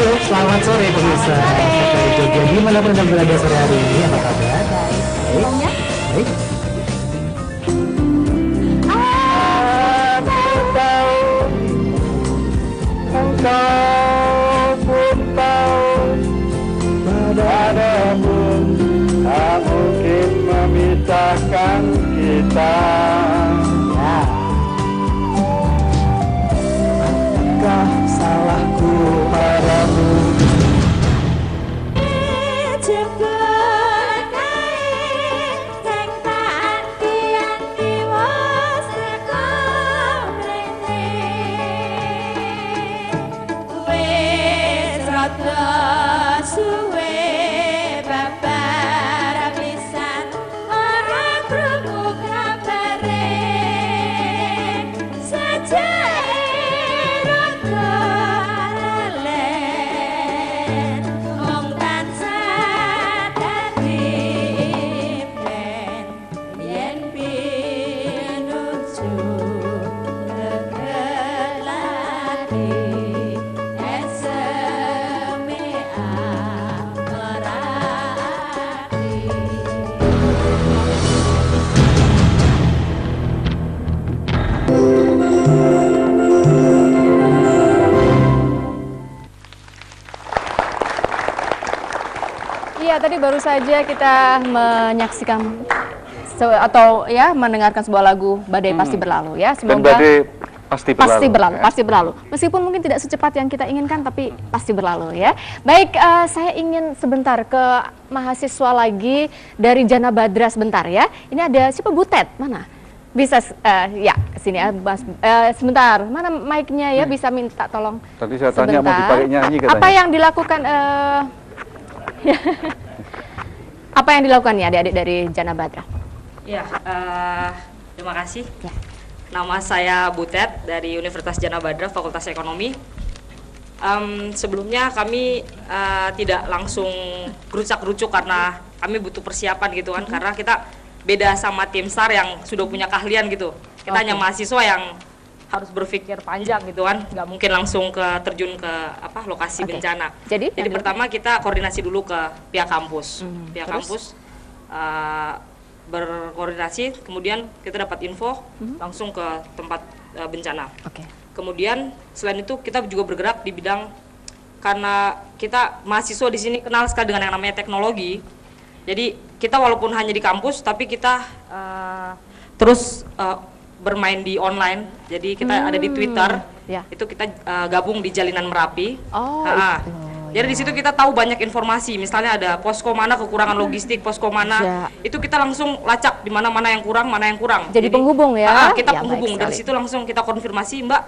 Halo, selamat sore pemirsa. Dari Jogja, dimanapun Anda berada sore hari ini, apa kabar? Baik. Baik. Engkau pun tahu padamu tak mungkin memisahkan kita. Apakah salahku padamu? Iya, tadi baru saja kita menyaksikan atau ya mendengarkan sebuah lagu Badai Pasti Berlalu ya. Semoga badai pasti berlalu. Pasti berlalu. Meskipun mungkin tidak secepat yang kita inginkan, tapi pasti berlalu ya. Baik, saya ingin sebentar ke mahasiswa lagi dari Jana Badra sebentar ya. Ini ada siapa, Butet? Mana? Bisa ya sini ya, sebentar. Mana mic-nya ya? Bisa minta tolong. Tadi saya tanya mau dipakai nyanyi katanya. Apa yang dilakukan apa yang dilakukannya adik-adik dari Jana Badra? Ya, terima kasih. Ya. Nama saya Butet dari Universitas Jana Badra, Fakultas Ekonomi. Sebelumnya kami tidak langsung gerucak-gerucuk karena kami butuh persiapan gitu kan, karena kita beda sama tim SAR yang sudah punya keahlian gitu. Kita hanya mahasiswa yang harus berpikir panjang gitu kan, nggak mungkin langsung terjun ke lokasi bencana. Jadi pertama kita koordinasi dulu ke pihak kampus. Pihak kampus berkoordinasi, kemudian kita dapat info langsung ke tempat bencana. Kemudian selain itu kita juga bergerak di bidang, karena kita mahasiswa di sini kenal sekali dengan yang namanya teknologi. Jadi kita walaupun hanya di kampus, tapi kita terus bermain di online. Jadi kita ada di Twitter. Ya. Itu kita gabung di Jalinan Merapi. Jadi di situ kita tahu banyak informasi. Misalnya ada posko mana kekurangan logistik, posko mana itu kita langsung lacak di mana yang kurang, mana yang kurang. Jadi penghubung ya. Kita penghubung. Dari situ langsung kita konfirmasi, Mbak,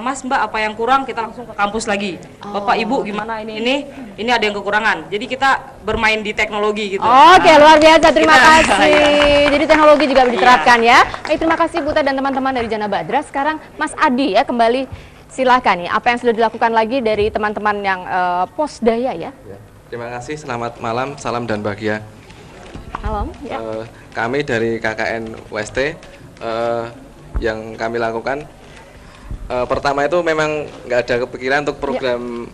Mas, Mbak, apa yang kurang, kita langsung ke kampus lagi. Bapak, Ibu, gimana ini ada yang kekurangan. Jadi kita bermain di teknologi gitu. Oke, luar biasa, terima kasih. Jadi teknologi juga diterapkan ya. Baik, terima kasih Buta dan teman-teman dari Jana Badra. Sekarang Mas Adi ya, kembali silahkan nih. Apa yang sudah dilakukan lagi dari teman-teman yang Posdaya ya? Terima kasih, selamat malam, salam dan bahagia. Salam. Ya. Kami dari KKN UST yang kami lakukan. Pertama itu memang nggak ada kepikiran untuk program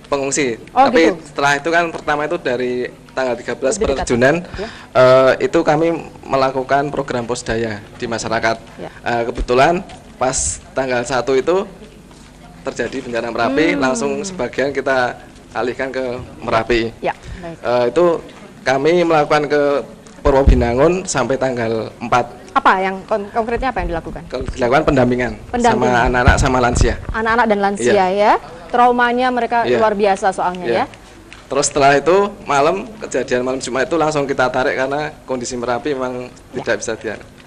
pengungsi, tapi gitu. Setelah itu kan pertama itu dari tanggal 13 penerjunan itu kami melakukan program Posdaya di masyarakat. Kebetulan pas tanggal 1 itu terjadi bencana Merapi, langsung sebagian kita alihkan ke Merapi. Itu kami melakukan ke Purwobinangun sampai tanggal 4. Apa yang konkretnya, apa yang dilakukan? Dilakukan pendampingan sama anak-anak sama lansia. Anak-anak dan lansia ya. Traumanya mereka luar biasa soalnya ya. Terus setelah itu kejadian malam Jumat itu langsung kita tarik karena kondisi Merapi memang tidak bisa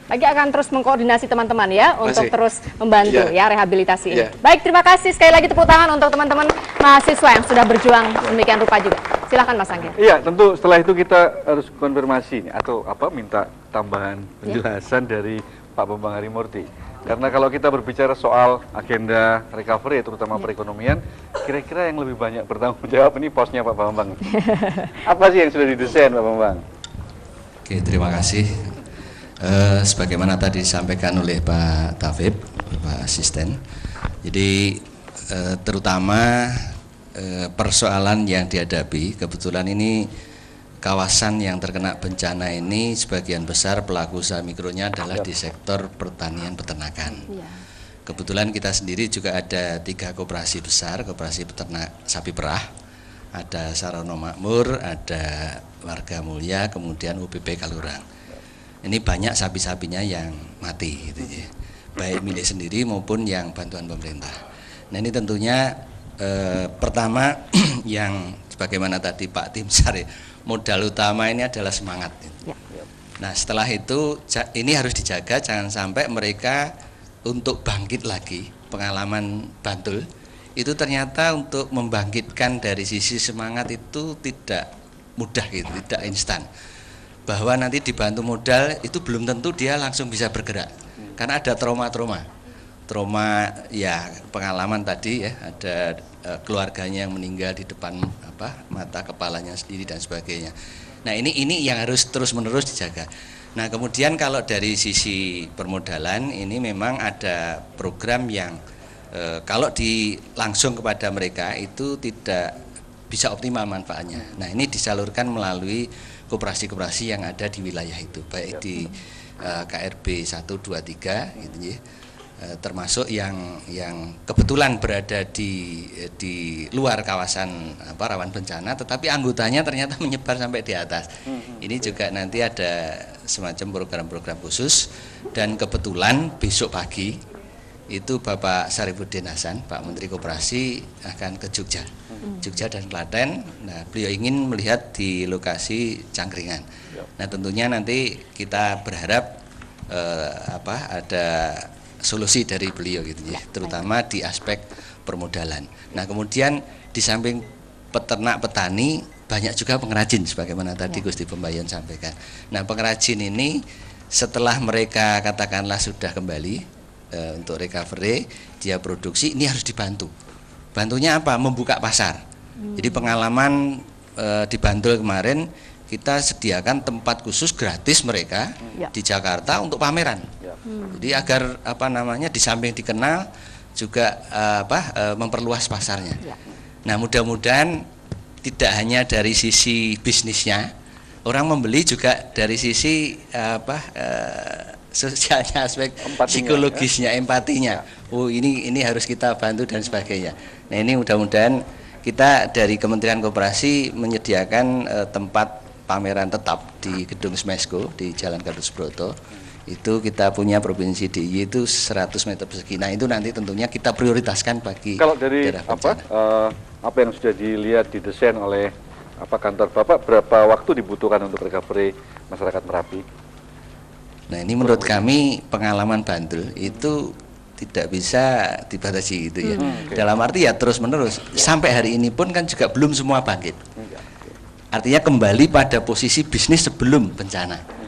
Lagi akan terus mengkoordinasi teman-teman ya untuk terus membantu ya rehabilitasi ini. Baik, terima kasih sekali lagi, tepuk tangan untuk teman-teman mahasiswa yang sudah berjuang demikian rupa juga. Silakan Mas Anggir. Iya, tentu setelah itu kita harus konfirmasi atau minta tambahan penjelasan dari Pak Bambang Harimurti. Karena kalau kita berbicara soal agenda recovery terutama perekonomian, kira-kira yang lebih banyak bertanggung jawab ini posnya Pak Bambang. Apa sih yang sudah didesain Pak Bambang? Oke, terima kasih. Sebagaimana tadi disampaikan oleh Pak Tafib, Pak Asisten. Jadi terutama persoalan yang dihadapi. Kebetulan ini kawasan yang terkena bencana ini sebagian besar pelaku usaha mikronya adalah di sektor pertanian peternakan. Kebetulan kita sendiri juga ada 3 koperasi besar, koperasi peternak sapi perah, ada Sarono Makmur, ada Warga Mulia, kemudian UPP Kalurang. Ini banyak sapi-sapinya yang mati, gitu ya, baik milik sendiri maupun yang bantuan pemerintah. Nah ini tentunya pertama yang sebagaimana tadi Pak Tim Sari, modal utama ini adalah semangat. Nah setelah itu ini harus dijaga, jangan sampai mereka untuk bangkit lagi. Pengalaman Bantul itu ternyata untuk membangkitkan dari sisi semangat itu tidak mudah gitu, tidak instan. Bahwa nanti dibantu modal itu belum tentu dia langsung bisa bergerak, karena ada trauma ya, pengalaman tadi ya, ada keluarganya yang meninggal di depan mata kepalanya sendiri dan sebagainya. Nah ini yang harus terus menerus dijaga. Nah kemudian kalau dari sisi permodalan ini memang ada program yang kalau langsung kepada mereka itu tidak bisa optimal manfaatnya. Nah ini disalurkan melalui koperasi-koperasi yang ada di wilayah itu, baik di KRB 1, 2, 3 gitu ya. Termasuk yang kebetulan berada di luar kawasan rawan bencana, tetapi anggotanya ternyata menyebar sampai di atas. Ini juga nanti ada semacam program-program khusus, dan kebetulan besok pagi itu Bapak Sarifuddin Hasan, Pak Menteri Koperasi akan ke Jogja dan Klaten. Nah, beliau ingin melihat di lokasi Cangkringan. Nah, tentunya nanti kita berharap ada solusi dari beliau gitu ya, terutama di aspek permodalan. Nah kemudian di samping peternak petani banyak juga pengrajin sebagaimana tadi Gusti Pembayon sampaikan. Nah pengrajin ini setelah mereka katakanlah sudah kembali untuk recovery, dia produksi, ini harus dibantu. Bantunya apa? Membuka pasar. Jadi pengalaman di Bantul kemarin kita sediakan tempat khusus gratis mereka di Jakarta untuk pameran. Jadi agar di samping dikenal juga memperluas pasarnya. Nah mudah-mudahan tidak hanya dari sisi bisnisnya, orang membeli juga dari sisi sosialnya, aspek psikologisnya, empatinya. Oh ini harus kita bantu dan sebagainya. Nah ini mudah-mudahan kita dari Kementerian Koperasi menyediakan tempat pameran tetap di Gedung Smesco di Jalan Gatot Subroto. Itu kita punya provinsi DIY itu 100 meter persegi. Nah itu nanti tentunya kita prioritaskan bagi kalau dari apa yang sudah dilihat didesain oleh kantor Bapak, berapa waktu dibutuhkan untuk recovery masyarakat Merapi? Nah ini menurut kami pengalaman Bantul itu tidak bisa dibatasi gitu ya. Dalam arti ya terus menerus. Sampai hari ini pun kan juga belum semua bangkit. Artinya kembali pada posisi bisnis sebelum bencana.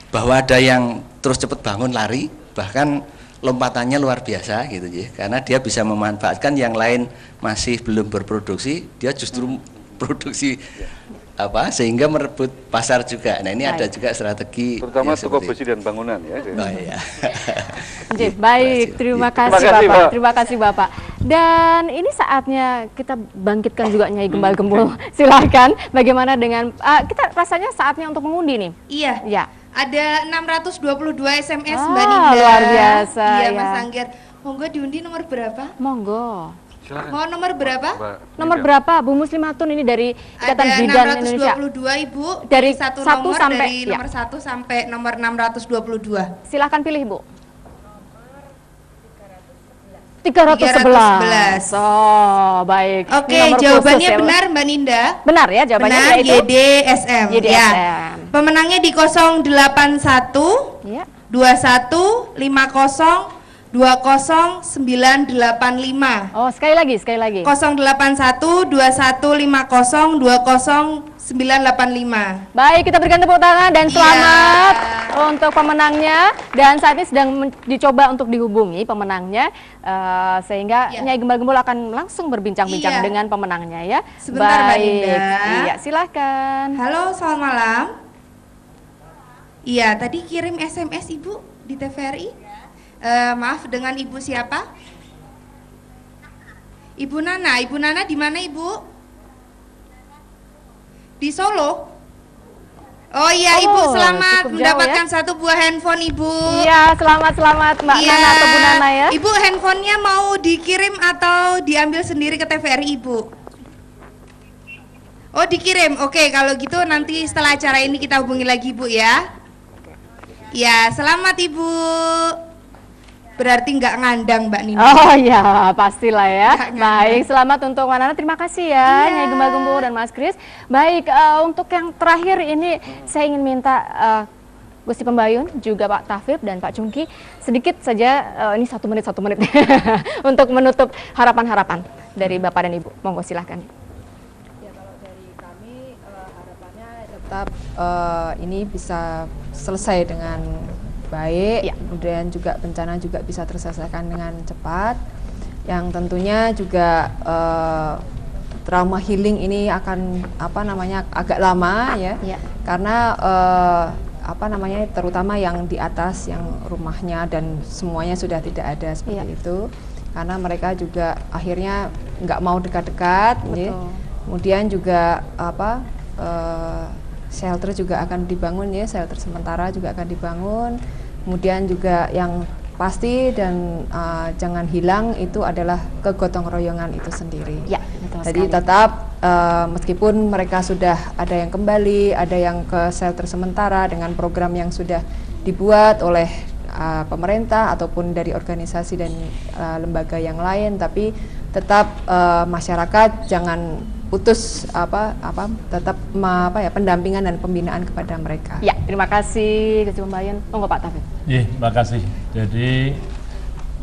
Bahwa ada yang terus cepat bangun lari, bahkan lompatannya luar biasa gitu ya, karena dia bisa memanfaatkan yang lain masih belum berproduksi, dia justru produksi sehingga merebut pasar juga. Nah ini ada juga strategi terutama toko besi dan bangunan ya. Oh, iya. Baik, terima kasih Bapak. Terima kasih Bapak. Dan ini saatnya kita bangkitkan juga Nyai Gembal Gembul. Silakan. Bagaimana dengan kita rasanya saatnya untuk mengundi nih? Iya. Ya. Ada 622 SMS Mbak Ninda. Luar biasa. Iya Mas Angger. Monggo diundi nomor berapa? Monggo. Silakan. Mau nomor berapa? Nomor berapa? Bu Muslimatun ini dari Ikatan Bidan Indonesia. Ada 622 Ibu. Dari satu nomor sampai dari nomor 1 sampai nomor 622. Silakan pilih Bu. 311. Oh, baik. Oke, jawabannya benar Mbak Ninda. Benar ya jawabannya, benar, yaitu YDSM. YDSM. Ya. Pemenangnya di 081 21 50 20985. Oh, sekali lagi. 081 21 50 20985. Baik, kita berikan tepuk tangan dan selamat untuk pemenangnya. Dan saat ini sedang dicoba untuk dihubungi pemenangnya, sehingga Nyai Gembal Gembul akan langsung berbincang-bincang dengan pemenangnya ya. Sebentar Mbak Ninda. Iya, silakan. Halo, selamat malam. Iya, tadi kirim SMS Ibu di TVRI. Maaf, dengan Ibu siapa? Ibu Nana di mana Ibu? Di Solo. Oh iya, Ibu selamat mendapatkan satu buah handphone Ibu. Iya, selamat Mbak Nana atau Bu Nana ya. Ibu handphonenya mau dikirim atau diambil sendiri ke TVRI Ibu? Oh dikirim, oke kalau gitu nanti setelah acara ini kita hubungi lagi Ibu ya. Ya, selamat Ibu. Berarti nggak ngandang Mbak Nina. Oh iya, pastilah ya. Baik, selamat untuk Mbak Nana. Terima kasih ya, Nyai Gemba Gembo dan Mas Kris. Baik, untuk yang terakhir ini saya ingin minta Gusti Pembayun, juga Pak Tafib dan Pak Cungki sedikit saja, ini 1 menit untuk menutup harapan-harapan dari Bapak dan Ibu. Monggo silahkan. Ya, kalau dari kami harapannya tetap ini bisa selesai dengan baik, kemudian juga bencana juga bisa terselesaikan dengan cepat. Yang tentunya juga trauma healing ini akan agak lama ya, karena terutama yang di atas, yang rumahnya dan semuanya sudah tidak ada seperti itu, karena mereka juga akhirnya nggak mau dekat-dekat. Kemudian juga shelter juga akan dibangun ya, shelter sementara juga akan dibangun. Kemudian juga yang pasti dan jangan hilang itu adalah kegotong royongan itu sendiri. Ya, betul jadi sekali. tetap meskipun mereka sudah ada yang kembali, ada yang ke shelter sementara dengan program yang sudah dibuat oleh pemerintah ataupun dari organisasi dan lembaga yang lain, tapi tetap masyarakat jangan putus tetap pendampingan dan pembinaan kepada mereka. Ya, terima kasih Gusti Pembayun. Monggo Pak Tafib. Iya, terima kasih. Jadi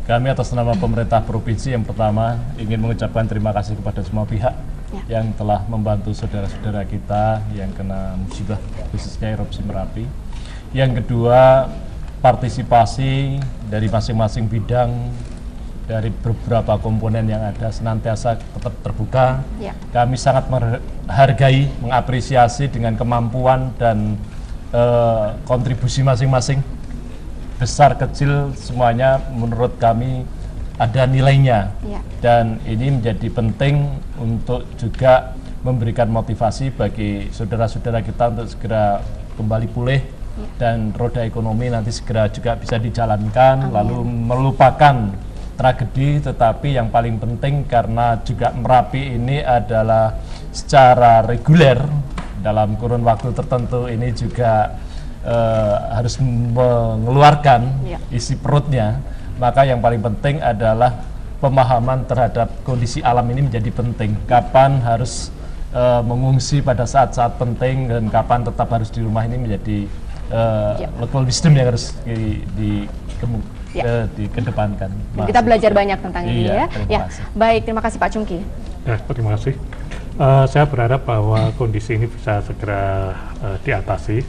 kami atas nama pemerintah provinsi yang pertama ingin mengucapkan terima kasih kepada semua pihak yang telah membantu saudara-saudara kita yang kena musibah khususnya erupsi Merapi. Yang kedua, partisipasi dari masing-masing bidang, dari beberapa komponen yang ada senantiasa tetap terbuka. Kami sangat menghargai, mengapresiasi dengan kemampuan dan kontribusi masing-masing, besar kecil semuanya menurut kami ada nilainya. Dan ini menjadi penting untuk juga memberikan motivasi bagi saudara-saudara kita untuk segera kembali pulih dan roda ekonomi nanti segera juga bisa dijalankan. Lalu melupakan tragedi, tetapi yang paling penting karena juga Merapi ini adalah secara reguler dalam kurun waktu tertentu ini juga harus mengeluarkan isi perutnya, maka yang paling penting adalah pemahaman terhadap kondisi alam ini menjadi penting. Kapan harus mengungsi pada saat-saat penting dan kapan tetap harus di rumah ini menjadi local wisdom yang harus dikedepankan. Kita belajar banyak tentang ini ya. Baik, terima kasih Pak Cungki. Terima kasih. Saya berharap bahwa kondisi ini bisa segera diatasi.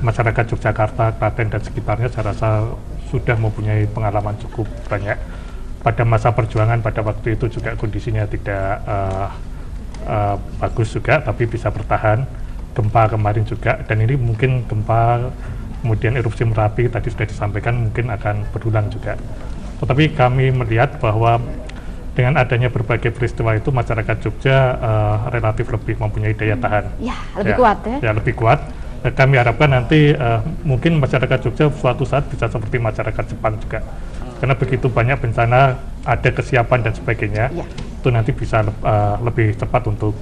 Masyarakat Yogyakarta, Klaten dan sekitarnya saya rasa sudah mempunyai pengalaman cukup banyak. Pada masa perjuangan pada waktu itu juga kondisinya tidak bagus juga, tapi bisa bertahan. Gempa kemarin juga, dan ini mungkin gempa kemudian erupsi Merapi tadi sudah disampaikan mungkin akan berulang juga. Tetapi kami melihat bahwa dengan adanya berbagai peristiwa itu masyarakat Jogja relatif lebih mempunyai daya tahan. Lebih kuat ya. Ya, lebih kuat. Dan kami harapkan nanti mungkin masyarakat Jogja suatu saat bisa seperti masyarakat Jepang juga. Karena begitu banyak bencana, ada kesiapan dan sebagainya, itu nanti bisa lebih cepat untuk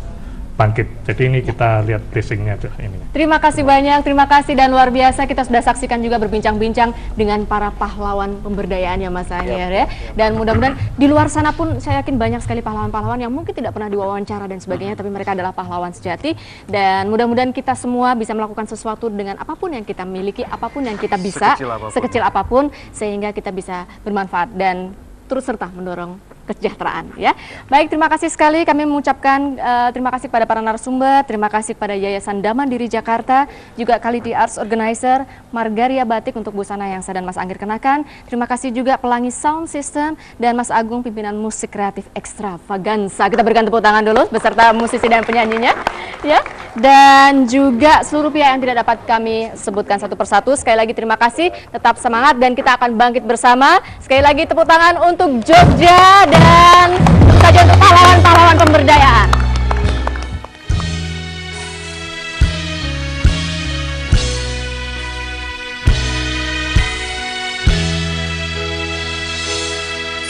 bangkit. Jadi ini kita lihat blessing-nya ini. Terima kasih banyak, terima kasih dan luar biasa kita sudah saksikan juga berbincang-bincang dengan para pahlawan pemberdayaan ya Mas Aniar ya. Dan mudah-mudahan di luar sana pun saya yakin banyak sekali pahlawan-pahlawan yang mungkin tidak pernah diwawancara dan sebagainya, tapi mereka adalah pahlawan sejati. Dan mudah-mudahan kita semua bisa melakukan sesuatu dengan apapun yang kita miliki, apapun yang kita bisa, sekecil apapun, sehingga kita bisa bermanfaat dan turut serta mendorong kesejahteraan ya. Baik, terima kasih sekali kami mengucapkan terima kasih kepada para narasumber, terima kasih kepada Yayasan Damandiri Jakarta, juga Quality Arts Organizer, Margaria Batik untuk busana yang saya dan Mas Anggir kenakan. Terima kasih juga Pelangi Sound System dan Mas Agung pimpinan musik kreatif Extravaganza. Kita berikan tepuk tangan dulu beserta musisi dan penyanyinya ya. Dan juga seluruh pihak yang tidak dapat kami sebutkan satu persatu. Sekali lagi terima kasih, tetap semangat dan kita akan bangkit bersama. Sekali lagi tepuk tangan untuk Jogja dan tentu saja untuk pahlawan-pahlawan pemberdayaan.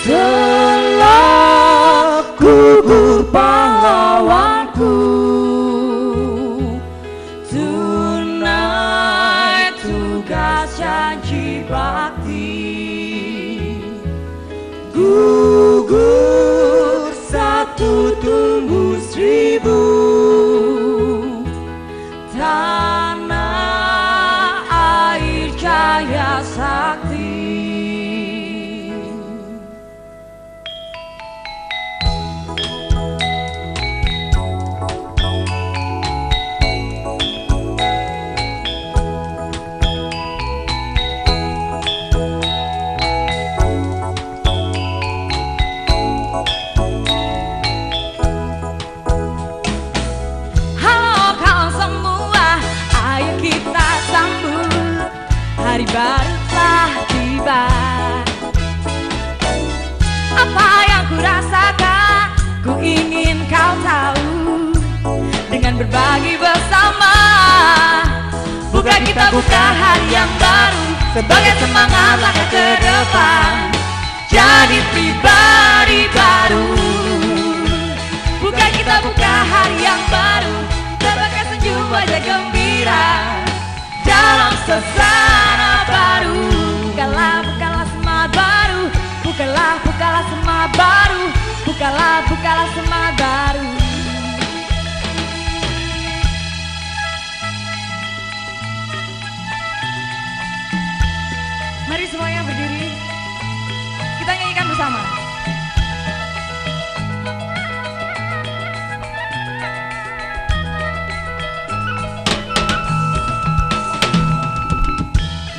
Telah gugur pahlawanku, tunai tugas janji bakti, gugur satu tumbuh seribu, tanah air jaya sakti. Hari baru telah tiba. Apa yang ku rasakan, ku ingin kau tahu. Dengan berbagi bersama, buka kita buka hari yang baru, sebagai semangat langkah ke depan, jadi pribadi baru. Buka kita buka hari yang baru, sebagai senyum wajah gembira dalam suasana baru. Bukalah, bukalah semangat baru. Bukalah, bukalah semangat baru. Bukalah, bukalah semangat baru. Mari semuanya berdiri. Kita nyanyikan bersama.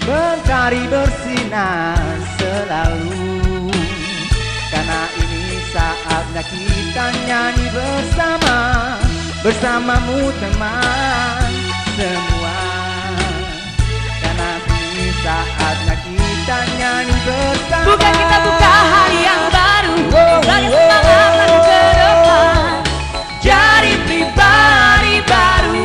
Mentari bersinar selalu, karena ini saatnya kita nyanyi bersama. Bersamamu teman semua, karena ini saatnya kita nyanyi bersama. Buka kita buka hari yang baru, sebagai semangat langkah ke depan, jadi pribadi baru.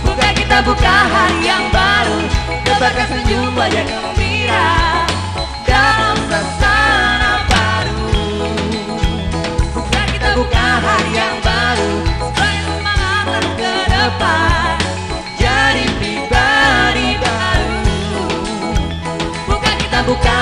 Buka kita buka hari yang baru, tebarkan senyum wajah gembira dalam suasana baru. Buka kita buka hari yang baru, sebagai semangat langkah ke depan, jadi pribadi baru. Buka kita buka